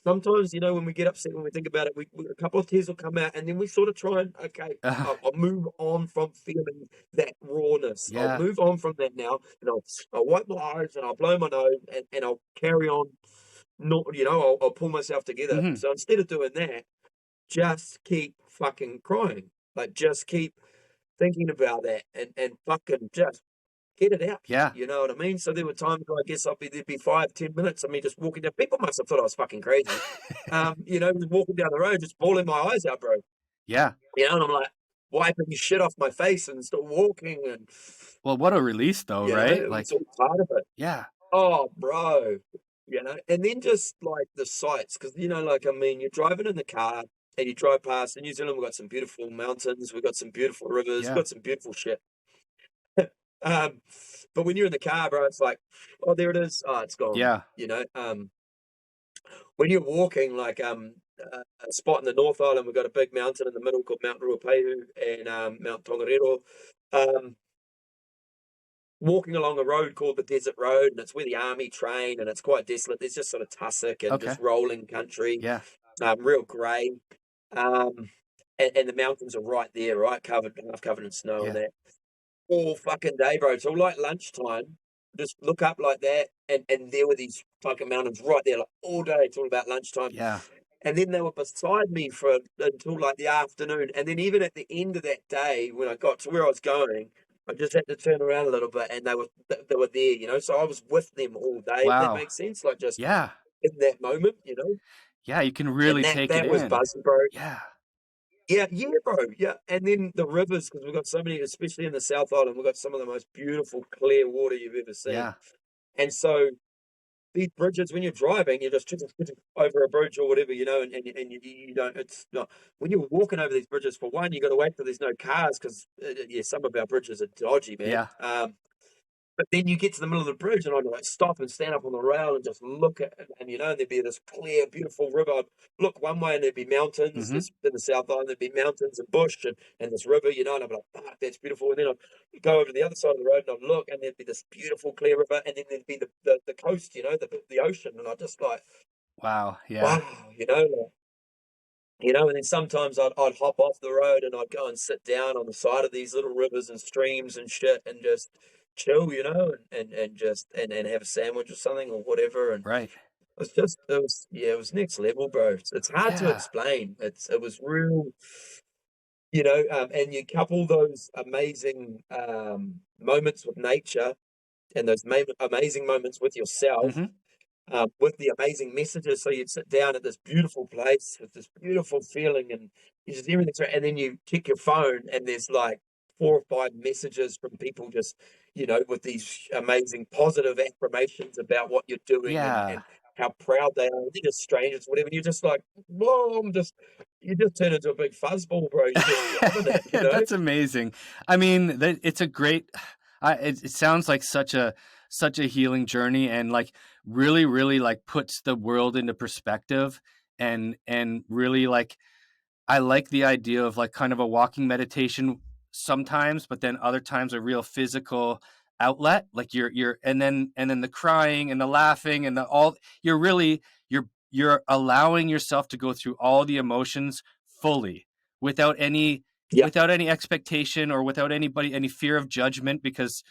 sometimes, when we get upset, when we think about it, a couple of tears will come out, and then we sort of try and, okay, I'll move on from feeling that rawness. I'll Yeah. move on from that now, and I'll wipe my eyes, and I'll blow my nose, and I'll carry on. Not, I'll pull myself together. Hmm. So instead of doing that, just keep fucking crying. Like, just keep thinking about that, and fucking just get it out. Yeah. You know what I mean? So there were times where I guess there'd be 5-10 minutes of me just walking down. People must have thought I was fucking crazy. Just walking down the road, just bawling my eyes out, bro. Yeah. And I'm like wiping shit off my face and still walking, and Well, what a release though, right? it's Like, all part of it. yeah. Oh, bro. And then just like the sights, because like, I mean, you're driving in the car and you drive past. In New Zealand, we've got some beautiful mountains, we've got some beautiful rivers, we've Yeah. got some beautiful shit. Um, but when you're in the car, bro, it's like, oh, there it is. Oh, it's gone. Yeah. When you're walking, like a spot in the North Island, we've got a big mountain in the middle called Mount Ruapehu and Mount Tongariro. Walking along a road called the Desert Road, and it's where the army train, and it's quite desolate. There's just sort of tussock and Okay. just rolling country, Yeah. real grey. And the mountains are right there, right, half covered in snow and Yeah. that. All fucking day, bro. So like lunchtime, just look up like that, and there were these fucking mountains right there, like all day. It's all about lunchtime. Yeah. And then they were beside me until like the afternoon. And then even at the end of that day, when I got to where I was going, I just had to turn around a little bit, and they were there. So I was with them all day. If that Wow. makes sense, like just Yeah. in that moment. Yeah. You can And really that take it that was in. buzzing, bro. Yeah. Yeah, yeah, bro. Yeah. And then the rivers, because we've got so many, especially in the South Island, we've got some of the most beautiful clear water you've ever seen. Yeah. And so these bridges, when you're driving, you're just over a bridge or whatever, and you don't, it's not, when you're walking over these bridges, for one, you got to wait till there's no cars, because, some of our bridges are dodgy, man. Yeah. But then you get to the middle of the bridge, and I'd like stop and stand up on the rail and just look at it. And there'd be this clear, beautiful river. I'd look one way and there'd be mountains. Hmm. In the South Island, there'd be mountains and bush and this river, and I'd be like, fuck, that's beautiful. And then I'd go over to the other side of the road and I'd look, and there'd be this beautiful, clear river. And then there'd be the coast, the ocean. And I'd just like, Wow. Yeah. wow, and then sometimes I'd hop off the road and I'd go and sit down on the side of these little rivers and streams and shit and just chill, and just and have a sandwich or something or whatever. And Right. it was next level, bro. It's hard to Yeah. explain. It was real, and you couple those amazing moments with nature and those amazing moments with yourself, Hmm. with the amazing messages. So you'd sit down at this beautiful place with this beautiful feeling, and you just everything's right. And then you check your phone, and there's like 4 or 5 messages from people just, with these amazing positive affirmations about what you're doing, Yeah. and how proud they are. They're just strangers, whatever. And you're just like, whoa, you just turn into a big fuzzball, bro. You're just loving it. That's amazing. I mean, it's a great. It sounds like such a healing journey, and like really, really like puts the world into perspective, and really like I like the idea of like kind of a walking meditation sometimes, but then other times a real physical outlet. Like and then the crying and the laughing and the all. You're really you're allowing yourself to go through all the emotions fully without any Yeah, expectation or without any fear of judgment, because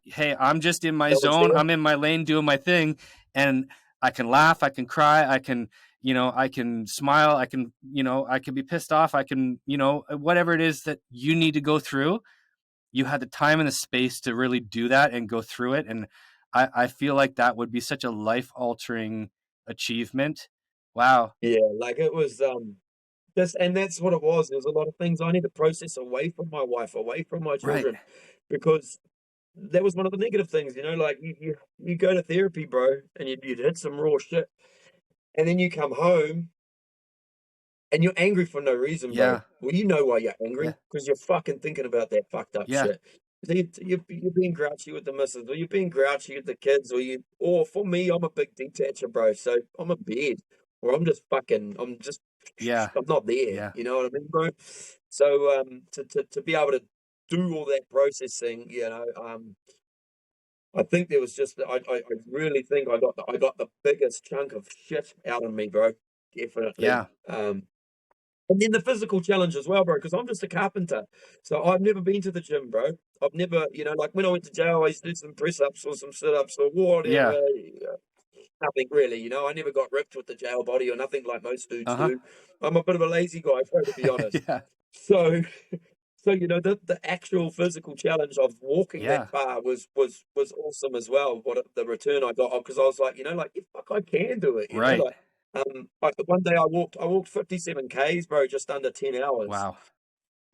hey, I'm just in my that was zone. there. I'm in my lane doing my thing, and I can laugh, I can cry, I can, I can smile, I can, I can be pissed off, I can, whatever it is that you need to go through. You had the time and the space to really do that and go through it, and I feel like that would be such a life altering achievement. Wow. Yeah, like it was and that's what it was. There was a lot of things I need to process away from my wife, away from my Right. children, because that was one of the negative things, like you go to therapy, bro, and you'd hit some raw shit, and then you come home and you're angry for no reason, bro. Yeah. Well, you know why you're Yeah. angry, because you're fucking thinking about that fucked up Yeah. shit. So you're being grouchy with the missus, or you're being grouchy with the kids, or for me, I'm a big detacher, bro. So I'm in bed, or I'm just, Yeah. I'm not there. Yeah. You know what I mean, bro? So to be able to do all that processing, I think there was just I really think I got the biggest chunk of shit out of me, bro. Definitely. Yeah. And then the physical challenge as well, bro, because I'm just a carpenter. So I've never been to the gym, bro. I've never, like when I went to jail, I used to do some press ups or some sit ups or whatever. Yeah. Nothing really, I never got ripped with the jail body or nothing like most dudes Uh-huh. do. I'm a bit of a lazy guy, bro, to be honest. Yeah. So, so the actual physical challenge of walking that Yeah. far was awesome as well. The return I got, because I was like, yeah, fuck, I can do it. Right. One day I walked 57 k's, bro, just under 10 hours. Wow.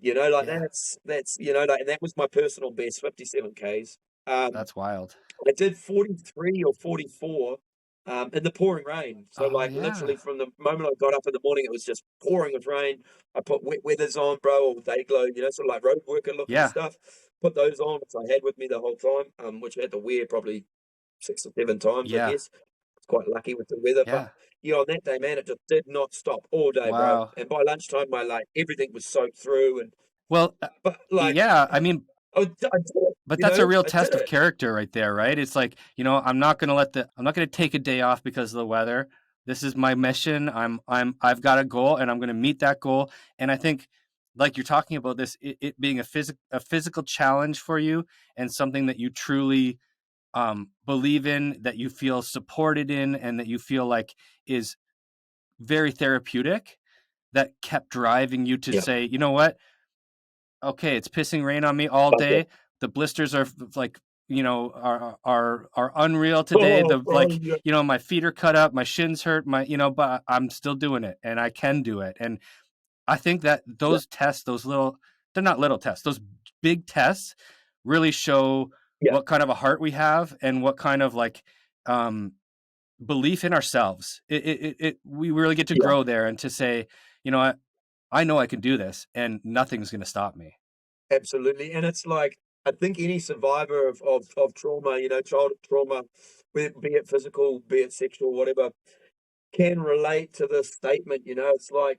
Like Yeah. that's and that was my personal best, 57 k's. That's wild. I did 43 or 44 in the pouring rain. So Oh like yeah. literally from the moment I got up in the morning, it was just pouring with rain. I put wet weathers on, bro, or day glow, sort of like road worker looking Yeah. stuff. Put those on, which I had with me the whole time, which I had to wear probably 6 or 7 times, I Yeah. guess. It's quite lucky with the weather, but Yeah. on that day, man, it just did not stop all day, bro. Wow. And by lunchtime, everything was soaked through, Well, but like yeah, I mean, I did it, but that's a real I did test of it. character right there, right? It's like, I'm not going to take a day off because of the weather. This is my mission. I've got a goal and I'm going to meet that goal. And I think like you're talking about this, it being a physical challenge for you and something that you truly believe in, that you feel supported in, and that you feel like is very therapeutic, that kept driving you to Yeah, say, you know what? Okay, it's pissing rain on me all fuck it. day. The blisters are like, are unreal today. Oh, The bro, like, yeah, my feet are cut up, my shins hurt, but I'm still doing it and I can do it. And I think that yeah, those tests, they're not little tests, those big tests really show yeah, what kind of a heart we have and what kind of like um belief in ourselves. We really get to yeah. grow there and to say, I know I can do this and nothing's going to stop me. Absolutely. And it's like, I think any survivor of trauma, childhood trauma, be it physical, be it sexual, whatever, can relate to this statement. It's like,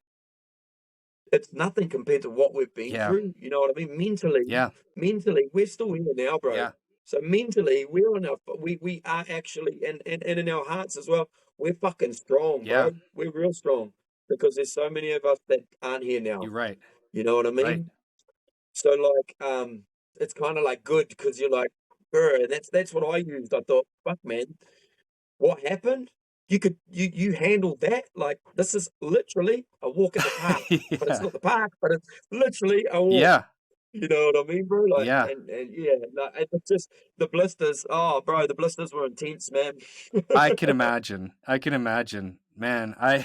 it's nothing compared to what we've been Yeah. through. You know what I mean? Yeah. Mentally, we're still here now, bro. Yeah. So mentally, we're on our, we are actually, and in our hearts as well, we're fucking strong, Yeah. bro. We're real strong because there's so many of us that aren't here now. You're right. You know what I Right. mean? So like, it's kind of like good because you're like, and that's what I used. I thought, fuck, man, what happened? You handled that. Like this is literally a walk in the park, but it's Yeah. not the park, but it's literally a walk. Yeah. You know what I mean, bro? Like, Yeah. and yeah, like, and it's just the blisters. Oh, bro, the blisters were intense, man. I can imagine. Man, uh,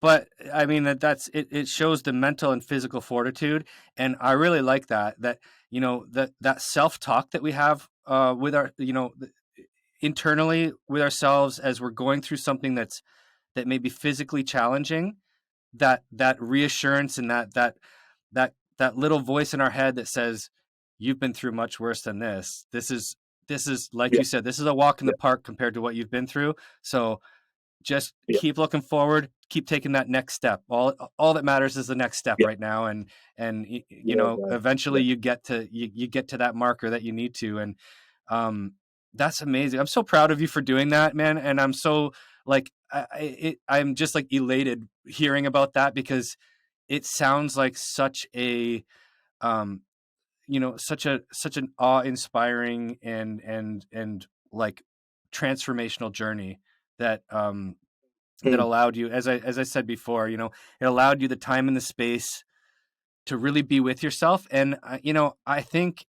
but I mean that's it, it shows the mental and physical fortitude, and I really like that that self-talk that we have with our internally with ourselves as we're going through something that may be physically challenging, that reassurance and that little voice in our head that says, you've been through much worse than this. This is like Yeah, you said, this is a walk in yeah, the park compared to what you've been through. So just yeah, keep looking forward, keep taking that next step. All that matters is the next step yeah, right now, and yeah, bro. eventually Yeah, you get to that marker that you need to. And um that's amazing. I'm so proud of you for doing that, man. And I'm so like I'm just like elated hearing about that, because it sounds like such a um such an awe-inspiring and like transformational journey that that mm, allowed you, as I said before, it allowed you the time and the space to really be with yourself. And I think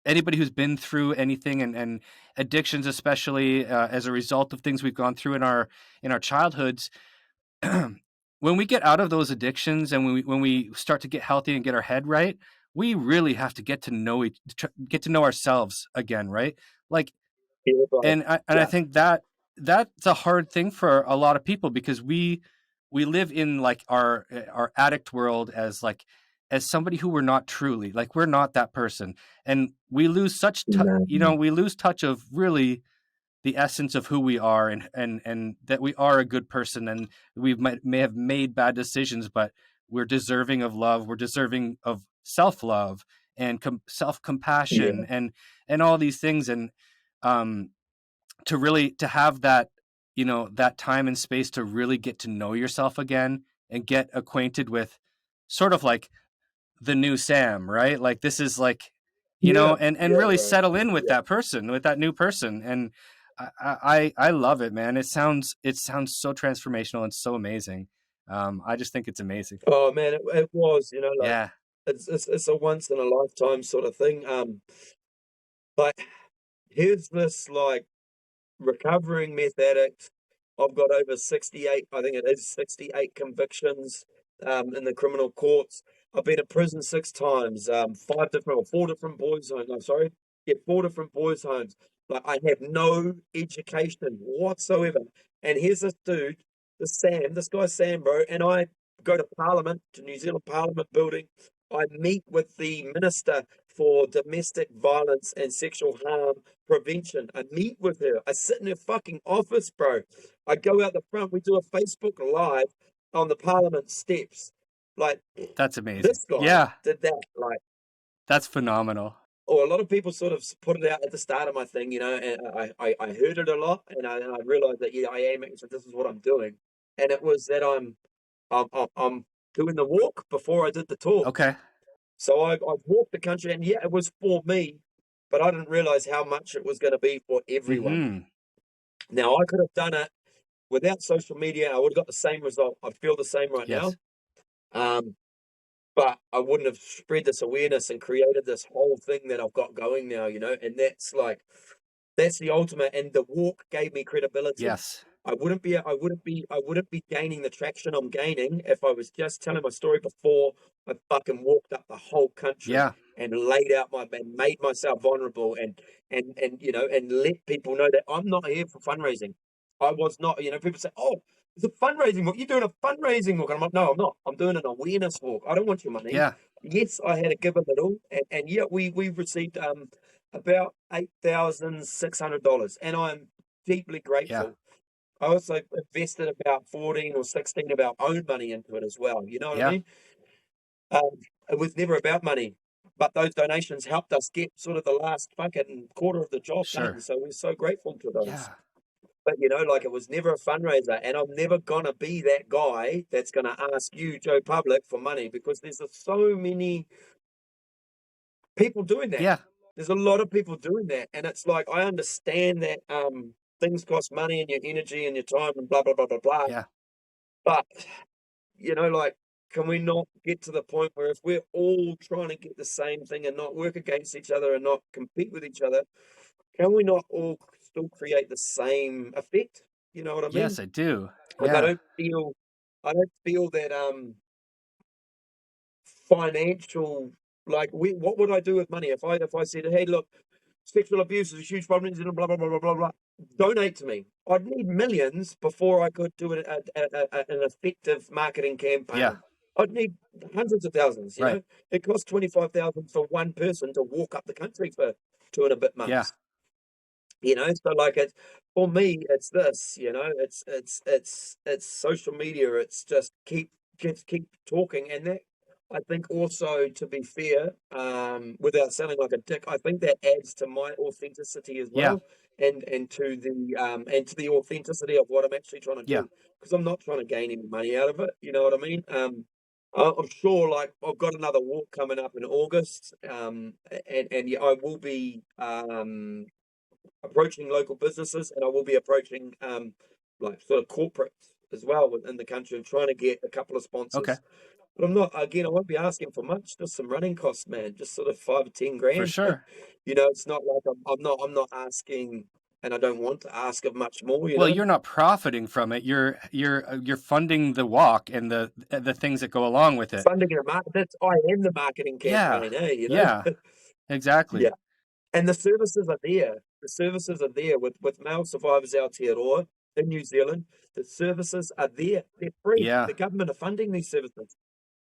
anybody who's been through anything, and addictions especially, as a result of things we've gone through in our childhoods, when we get out of those addictions and when we start to get healthy and get our head right, we really have to get to know ourselves again, right? Like, yeah, bro. and I Yeah, think that's a hard thing for a lot of people, because we live in like our addict world as like as somebody who we're not truly, like we're not that person, and we lose no, we lose touch of really the essence of who we are, and that we are a good person, and we may have made bad decisions, but we're deserving of love. We're deserving of self-love and self-compassion, Yeah. and all these things. And um, to have that, that time and space to really get to know yourself again and get acquainted with sort of like the new Sam, right? Like this is like, Yeah. and Yeah, really bro. settle in with Yeah. that person, with that new person. And I love it, man. It sounds so transformational and so amazing. I just think it's amazing. Oh man, it was, like Yeah. it's a once in a lifetime sort of thing. Like here's this like recovering meth addict. I've got over 68, I think it is 68 convictions in the criminal courts. I've been to prison 6 times, four different boys' homes. I'm sorry, yeah, 4 different boys' homes. Like I have no education whatsoever. And here's this dude, this guy Sam, bro, and I go to Parliament, to New Zealand Parliament building. I meet with the Minister for Domestic Violence and Sexual Harm Prevention. I meet with her. I sit in her fucking office, bro. I go out the front. We do a Facebook Live on the Parliament steps. Like, That's amazing. this guy Yeah. did that. Like, That's phenomenal. or a lot of people sort of put it out at the start of my thing, and I heard it a lot, and I realized that, yeah, I am actually, this is what I'm doing. And it was that I'm doing the walk before I did the talk. Okay. So I've walked the country, and yeah, it was for me, but I didn't realize how much it was going to be for everyone. Mm-hmm. Now, I could have done it without social media. I would have got the same result. I feel the same right Yes. now. But I wouldn't have spread this awareness and created this whole thing that I've got going now, and that's the ultimate. And the walk gave me credibility. Yes. I wouldn't be gaining the traction I'm gaining if I was just telling my story before I fucking walked up the whole country Yeah. and laid out and made myself vulnerable and let people know that I'm not here for fundraising. I was not, people say, "Oh, it's a fundraising walk. You're doing a fundraising walk." And I'm like, "No, I'm not. I'm doing an awareness walk. I don't want your money." Yeah. Yes, I had to give a little, and yeah, we've received about $8,600, and I'm deeply grateful. Yeah. I also invested about 14 or 16 of our own money into it as well. You know what I Yeah. mean? It was never about money, but those donations helped us get sort of the last fucking quarter of the job done. Sure. So we're so grateful to those. Yeah. But like it was never a fundraiser, and I'm never gonna be that guy that's gonna ask you, Joe Public, for money, because there's so many people doing that. Yeah. There's a lot of people doing that, and it's like I understand that things cost money and your energy and your time and blah blah blah blah blah. Yeah. But like, can we not get to the point where if we're all trying to get the same thing and not work against each other and not compete with each other, can we not all still create the same effect? You know what I mean? Yes, I do. Like I Yeah. don't feel that financial, like what would I do with money if I said, "Hey, look, sexual abuse is a huge problem, blah blah blah blah blah blah. Donate to me." I'd need millions before I could do an effective marketing campaign. Yeah. I'd need hundreds of thousands. Right. It costs 25,000 for one person to walk up the country for 2 and a bit Yeah. months. So like for me, it's this. It's social media. It's just keep talking, and that, I think, also, to be fair, without sounding like a dick, I think that adds to my authenticity as Yeah. well, and to the authenticity of what I'm actually trying to Yeah. do, because I'm not trying to gain any money out of it. You know what I mean? I'm sure, like, I've got another walk coming up in August, and yeah, I will be approaching local businesses, and I will be approaching like sort of corporates as well within the country, and trying to get a couple of sponsors. Okay. But I won't be asking for much, just some running costs, man. Just sort of 5 or 10 grand. For sure. It's not like I'm not asking, and I don't want to ask of much more. Well, you're not profiting from it. You're funding the walk and the things that go along with it. Funding a market. I am the marketing campaign. Yeah. Exactly. Yeah. And the services are there. The services are there with male survivors Aotearoa in New Zealand. The services are there. They're free. Yeah. The government are funding these services.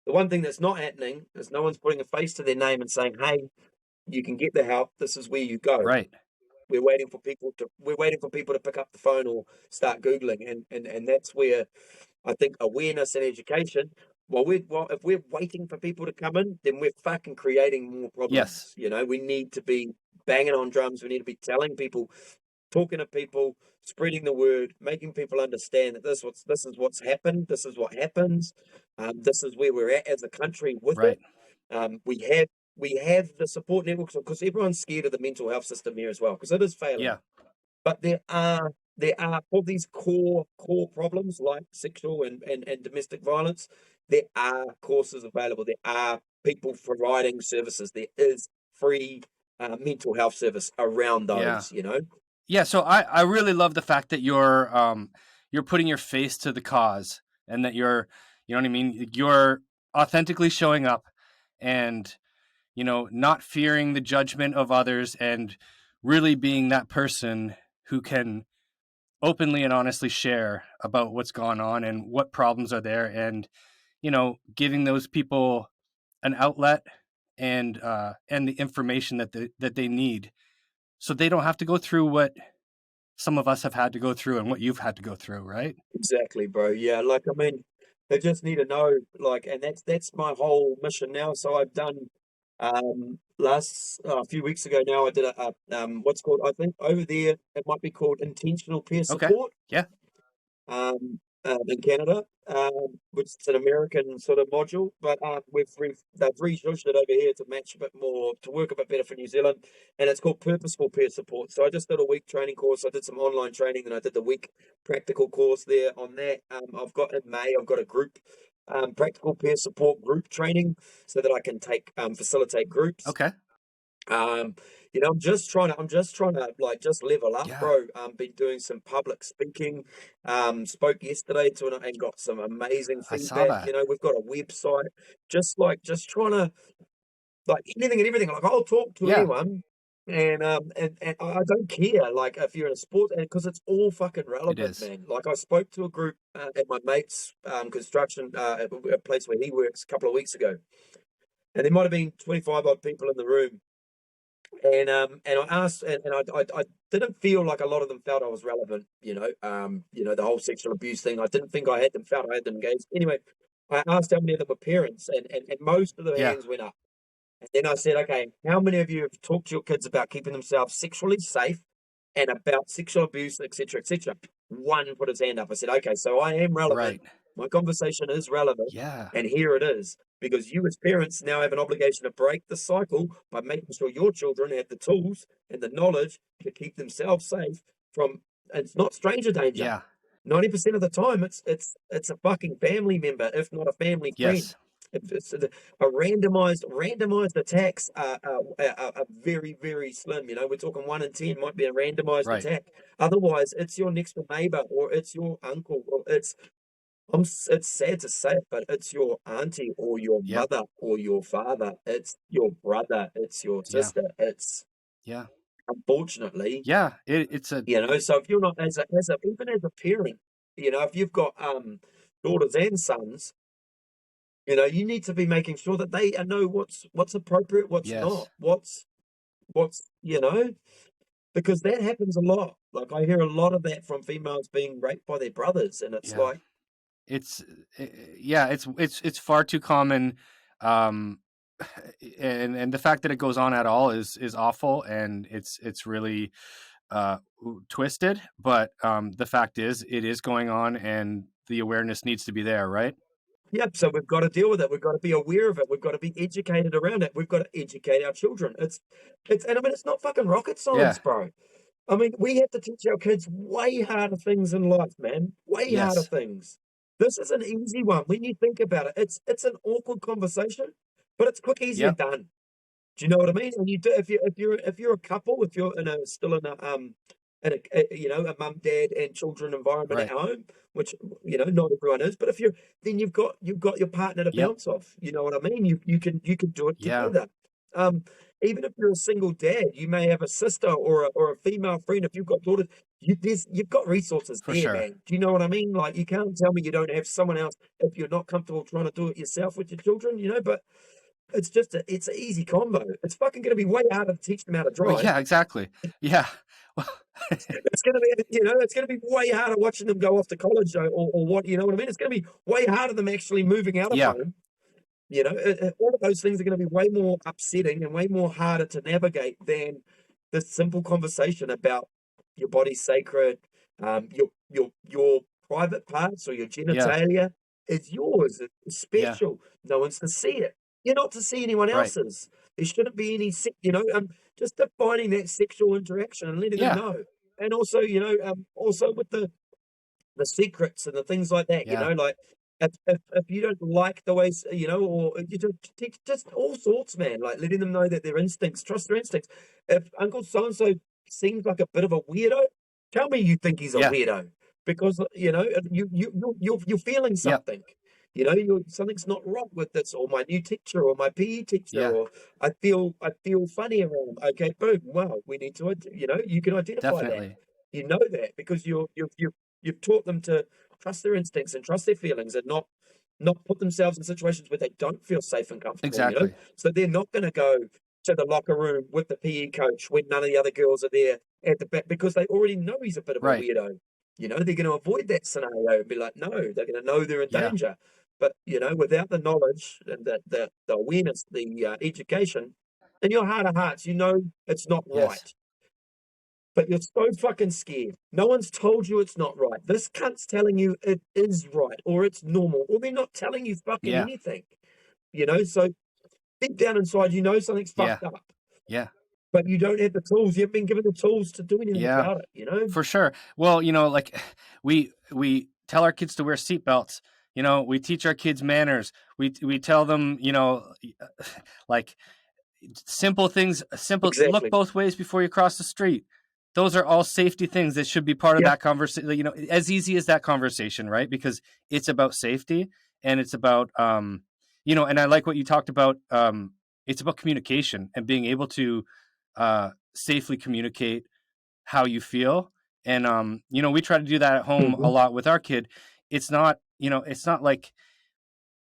The one thing that's not happening is no one's putting a face to their name and saying, "Hey, you can get the help. This is where you go." Right. we're waiting for people to pick up the phone or start Googling. And that's where I think awareness and education, if we're waiting for people to come in, then we're fucking creating more problems. Yes. You know, we need to be banging on drums. We need to be telling people, talking to people, spreading the word, making people understand that this is what's happened. This is what happens. This is where we're at as a country with Right. it. We have the support networks, because everyone's scared of the mental health system here as well, because it is failing. Yeah. But there are all these core problems like sexual and domestic violence. There are courses available. There are people providing services. There is free mental health service around Yeah. those, you know. Yeah, so I really love the fact that you're putting your face to the cause, and that you're, you know what I mean, you're authentically showing up, and not fearing the judgment of others, and really being that person who can openly and honestly share about what's gone on and what problems are there, and giving those people an outlet, and the information that they need, so they don't have to go through what some of us have had to go through and what you've had to go through, right? Exactly, bro. Yeah, like, I mean, they just need to know, like, and that's my whole mission now. So I've done last a few weeks ago now, I did a what's called, I think over there it might be called intentional peer Okay. support. Yeah. In Canada, which is an American sort of module, but they've reissued it over here to match a bit more, to work a bit better for New Zealand, and it's called purposeful peer support. So I just did a week training course. I did some online training, and I did the week practical course there on that. I've got in May, I've got a group practical peer support group training, so that I can facilitate groups. Okay. I'm just trying to like just level up, Yeah. bro. Been doing some public speaking. Spoke yesterday and got some amazing I saw feedback. that. We've got a website. Just trying to, like, anything and everything. Like, I'll talk to Yeah, anyone, and I don't care. Like, if you're in a sport, because it's all fucking it relevant, is. man. Like, I spoke to a group at my mate's construction at a place where he works a couple of weeks ago, and there might have been 25 odd people in the room. And I asked, and I didn't feel like a lot of them felt I was relevant. The whole sexual abuse thing. I didn't think I had them engaged. Anyway, I asked how many of them were parents, and most of the Yeah. hands went up. And then I said, okay, how many of you have talked to your kids about keeping themselves sexually safe and about sexual abuse, etc., etc.? One put his hand up. I said, okay, so I am relevant. Right. My conversation is relevant, Yeah. and here it is. Because you as parents now have an obligation to break the cycle by making sure your children have the tools and the knowledge to keep themselves safe from, it's not stranger danger. Yeah. 90% of the time, it's a fucking family member, if not a family friend. Yes. It's a randomized attacks are very, very slim. We're talking 1 in 10 might be a randomized Right. attack. Otherwise, it's your next door neighbor, or it's your uncle, or it's sad to say it, but it's your auntie or your Yep. mother or your father. It's your brother. It's your Yeah. sister. It's, Yeah. unfortunately, Yeah. It's a so if you're not, even as a parent, if you've got daughters and sons, you need to be making sure that they know what's appropriate, what's yes. not, what's because that happens a lot. Like, I hear a lot of that from females being raped by their brothers, and it's Yeah. like, It's it's far too common, and the fact that it goes on at all is awful, and it's really twisted. But the fact is, it is going on, and the awareness needs to be there, right? yep. So we've got to deal with it. We've got to be aware of it. We've got to be educated around it. We've got to educate our children. And I mean, it's not fucking rocket science, Yeah. bro. I mean, we have to teach our kids way harder things in life, man. Way harder Yes. things. This is an easy one when you think about it. It's an awkward conversation, but it's quick, easy, and Yep. done. Do you know what I mean? And you do, if you're a couple, if you're still in a mum, dad, and children environment at Right. home, which not everyone is, but then you've got your partner to Yep. bounce off. You know what I mean? You can do it Yeah. together. Even if you're a single dad, you may have a sister or a female friend. If you've got daughters, you've got resources For there, sure. man. Do you know what I mean? Like, you can't tell me you don't have someone else if you're not comfortable trying to do it yourself with your children. But it's an easy combo. It's fucking going to be way harder to teach them how to Well, drive. yeah, exactly. Yeah. Well, It's going to be, it's going to be way harder watching them go off to college or what, you know what I mean? It's going to be way harder than actually moving out of yeah, home. All of those things are going to be way more upsetting and way more harder to navigate than the simple conversation about your body's sacred, your private parts or your yeah, genitalia is yours. It's yeah, special. No one's to see it. You're not to see anyone right. else's. There shouldn't be any, just defining that sexual interaction and letting them Yeah, know. And also, also with the secrets and the things like that, yeah, like if you don't like the way, or you just all sorts, man, like letting them know that their instincts, trust their instincts. If Uncle so-and-so seems like a bit of a weirdo, tell me you think he's a yeah, weirdo because, you're feeling yeah, something. Something's not right with this, or my new teacher, or my PE teacher, yeah, or I feel funny around. Okay, boom. Wow, we need to, you can identify that. definitely. You know that because you've taught them to trust their instincts and trust their feelings and not put themselves in situations where they don't feel safe and comfortable, Exactly. So they're not going to go to the locker room with the PE coach when none of the other girls are there at the back because they already know he's a bit of a Right. weirdo. They're going to avoid that scenario and be like, no, they're going to know they're in Yeah. danger. But, without the knowledge and the awareness, the education, in your heart of hearts, it's not Yes. right. But you're so fucking scared. No one's told you it's not right. This cunt's telling you it is right or it's normal, or they're not telling you fucking Yeah. anything. So deep down inside, something's Yeah. fucked up, Yeah. but you don't have the tools. You haven't been given the tools to do anything Yeah. about it, For sure. Well, like we tell our kids to wear seatbelts. We teach our kids manners. We tell them, like simple things, simple look Exactly. both ways before you cross the street. Those are all safety things that should be part of Yep. that conversation. As easy as that conversation, right? Because it's about safety and it's about, and I like what you talked about. It's about communication and being able to safely communicate how you feel. And, we try to do that at home a Mhm. lot with our kid. It's not like,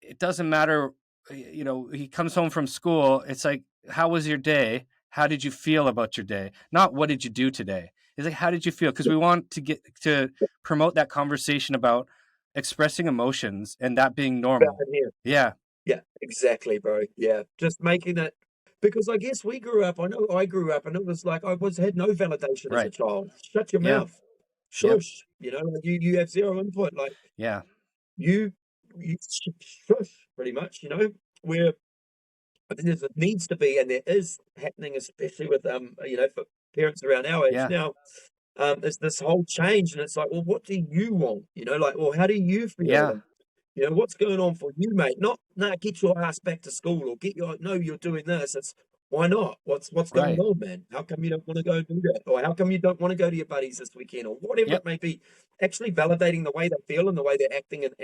it doesn't matter, he comes home from school. It's like, how was your day? How did you feel about your day? Not what did you do today? It's like, how did you feel? Because we want to get to promote that conversation about expressing emotions and that being About normal. in here. Yeah. Yeah, exactly, bro. Yeah, just making it because I guess we grew up. I know I grew up, and it was like had no validation as a Right. child. Shut your Yeah. mouth, Yep. shush. Like you have zero input. Like Yeah. you, shush, pretty much. Where I think there needs to be, and there is happening, especially with for parents around our age Yeah. now. Is this whole change, and it's like, well, what do you want? Like, well, how do you feel? Yeah. And what's going on for you, mate? Not, nah, get your ass back to school or no, you're doing this. It's why not? What's going Right. on, man? How come you don't want to go do that? Or how come you don't want to go to your buddies this weekend? Or whatever it Yep. may be. Actually validating the way they feel and the way they're acting and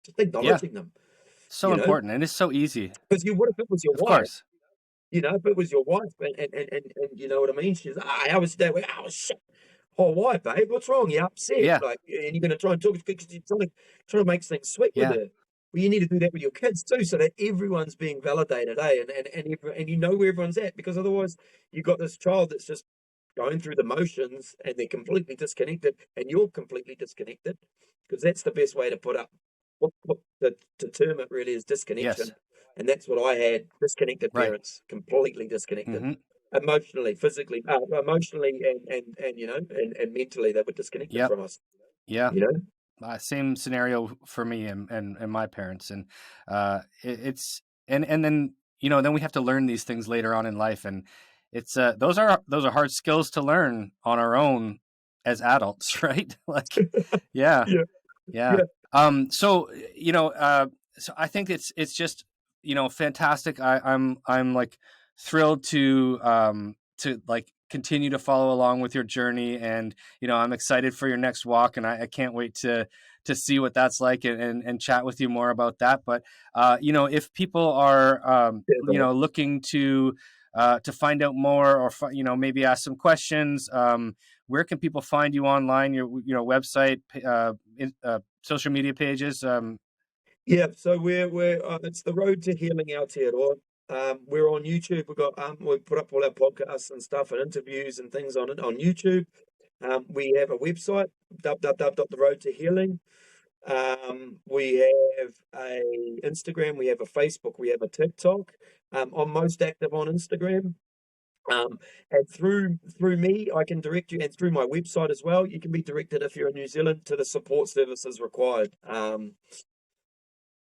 just Yeah. acknowledging them, So important. And it's so easy. Because what if it was your Of wife? course. If it was your wife and you know what I mean? She's, how was that? Oh, shit. Oh, why, babe? What's wrong? You're upset. Yeah. Like, and you're going to try and talk because you're trying to make things sweet with Yeah. her. Well, you need to do that with your kids too, so that everyone's being validated, eh? And you know where everyone's at, because otherwise you've got this child that's just going through the motions and they're completely disconnected, and you're completely disconnected, because that's the best way to put up what the term it really is, Yes. disconnection. And that's what I had: disconnected Right. parents, completely disconnected. Mm-hmm. Emotionally, physically, emotionally, and mentally, they were disconnected Yep. from us. Yeah. You know, Same scenario for me and my parents. And it's and then then we have to learn these things later on in life, and it's those are hard skills to learn on our own as adults. Right. Like, yeah. yeah, Yeah. yeah, So so I think it's just fantastic. I'm like thrilled to like continue to follow along with your journey, and I'm excited for your next walk, and I can't wait to see what that's like, and chat with you more about that. But if people are yeah, bro. looking to find out more, or maybe ask some questions, where can people find you online? Your website, social media pages. Yeah, so we're it's the road to healing Aotearoa. We're on YouTube. We put up all our podcasts and stuff and interviews and things on it on YouTube. We have a website, www.theroadtohealing. We have a Instagram, we have a Facebook, we have a TikTok. I'm most active on Instagram. And through me, I can direct you, and through my website as well, you can be directed if you're in New Zealand to the support services required.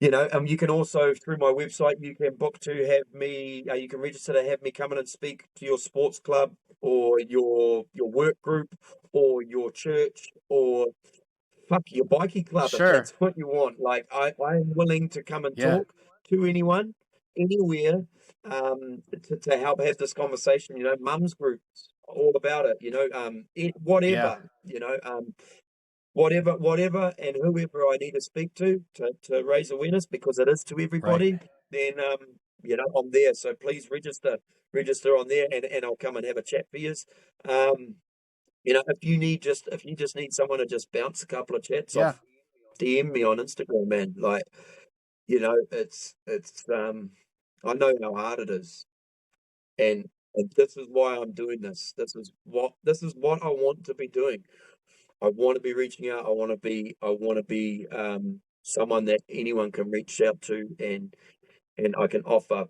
You can also, through my website, you can book to have me, you can register to have me come in and speak to your sports club or your work group or your church or fuck your bikie club if Sure. that's what you want. Like I'm willing to come and Yeah. talk to anyone, anywhere, to help have this conversation, mums groups, all about it, Yeah. whatever, whatever and whoever I need to speak to raise awareness, because it is to Right. everybody, then I'm there. So please register on there, and I'll come and have a chat for you. Um, if you just need someone to just bounce a couple of chats Yeah. off, DM me on Instagram, man. Like, it's I know how hard it is. And this is why I'm doing this. This is what I want to be doing. I want to be reaching out. I want to be someone that anyone can reach out to, and I can offer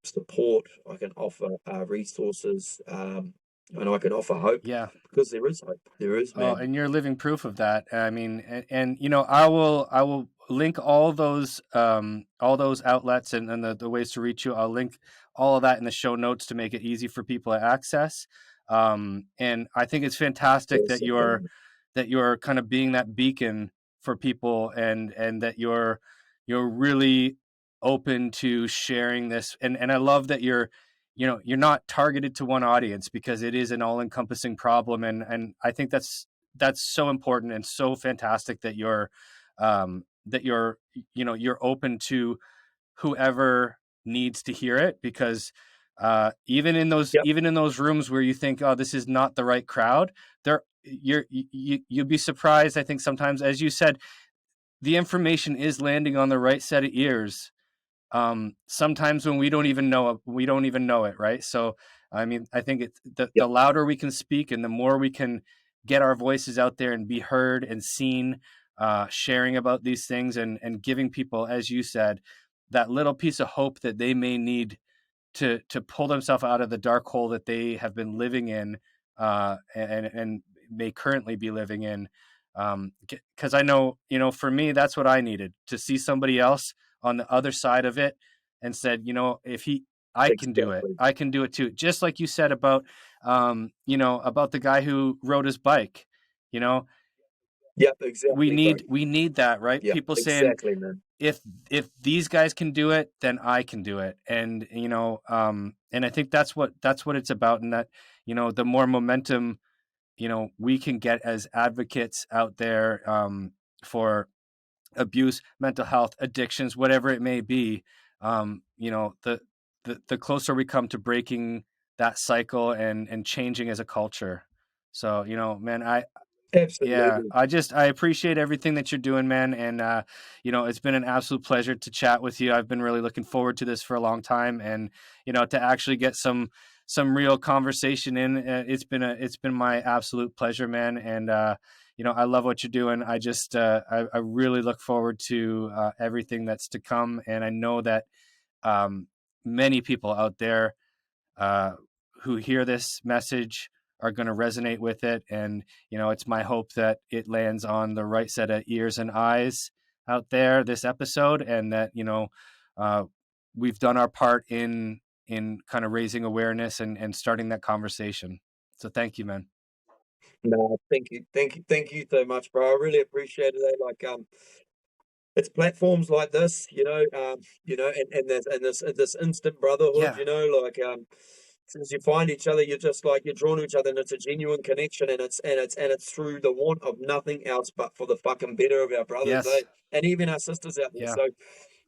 support. I can offer resources, and I can offer hope, Yeah. because there is hope. There is, Oh, man. and you're living proof of that. I mean, and I will link all those outlets and the ways to reach you. I'll link all of that in the show notes to make it easy for people to access. And I think it's fantastic that Awesome, you're kind of being that beacon for people, and that you're really open to sharing this. And I love that you're not targeted to one audience, because it is an all-encompassing problem. And I think that's so important and so fantastic that you're open to whoever needs to hear it, because even in those Yep. even in those rooms where you think, oh, this is not the right crowd, you'd be surprised. I think sometimes, as you said, the information is landing on the right set of ears, sometimes when we don't even know it, right? So I mean, I think it's the Yep. louder we can speak, and the more we can get our voices out there and be heard and seen, sharing about these things, and giving people, as you said, that little piece of hope that they may need to pull themselves out of the dark hole that they have been living in, and may currently be living in. Because I know, for me, that's what I needed, to see somebody else on the other side of it, and said, if I can do it, Exactly. I can do it too. Just like you said about, about the guy who rode his bike. You know, Yep. we Exactly, bro. need we need that, right? Yep. People saying, Exactly, man. if these guys can do it, then I can do it. And and I think that's what it's about. And that, the more momentum, we can get as advocates out there, for abuse, mental health, addictions, whatever it may be, the closer we come to breaking that cycle, and changing as a culture. So, man, yeah, Absolutely. I appreciate everything that you're doing, man. And it's been an absolute pleasure to chat with you. I've been really looking forward to this for a long time, and to actually get some real conversation in. It's been my absolute pleasure, man. And I love what you're doing. I really look forward to everything that's to come, and I know that um, many people out there uh, who hear this message are going to resonate with it. And, it's my hope that it lands on the right set of ears and eyes out there, this episode, and that, uh, we've done our part in kind of raising awareness, and starting that conversation. So thank you, man. No, thank you so much, bro. I really appreciate it. Like, it's platforms like this, and this instant brotherhood, Yeah. like, since you find each other, you're just like you're drawn to each other, and it's a genuine connection, and it's through the want of nothing else but for the fucking better of our brothers, Yes. and even our sisters out there. Yeah.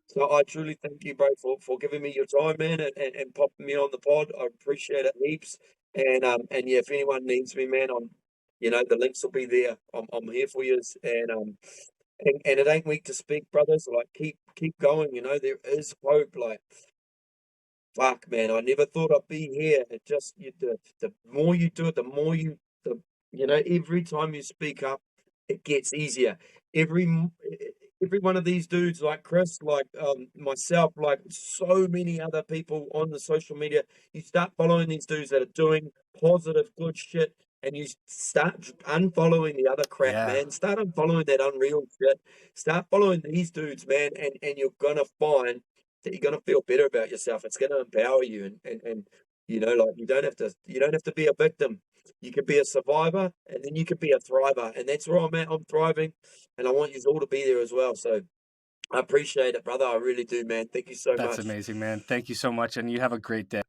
So I truly thank you, bro, for giving me your time, man, and popping me on the pod. I appreciate it heaps. And yeah, if anyone needs me, man, the links will be there. I'm here for you, and it ain't weak to speak, brothers. Like, keep going. You know, there is hope. Like, fuck, man, I never thought I'd be here. It just the more you do it, the more every time you speak up, it gets easier. Every one of these dudes, like Chris, like myself, like so many other people on the social media, you start following these dudes that are doing positive, good shit, and you start unfollowing the other crap, Yeah. man. Start unfollowing that unreal shit. Start following these dudes, man, and you're gonna find that you're gonna feel better about yourself. It's gonna empower you, and like you don't have to be a victim. You could be a survivor, and then you could be a thriver, and that's where I'm at. I'm thriving, and I want you all to be there as well. So I appreciate it, brother. I really do, man. Thank you so That's much. amazing, man. Thank you so much, and you have a great day.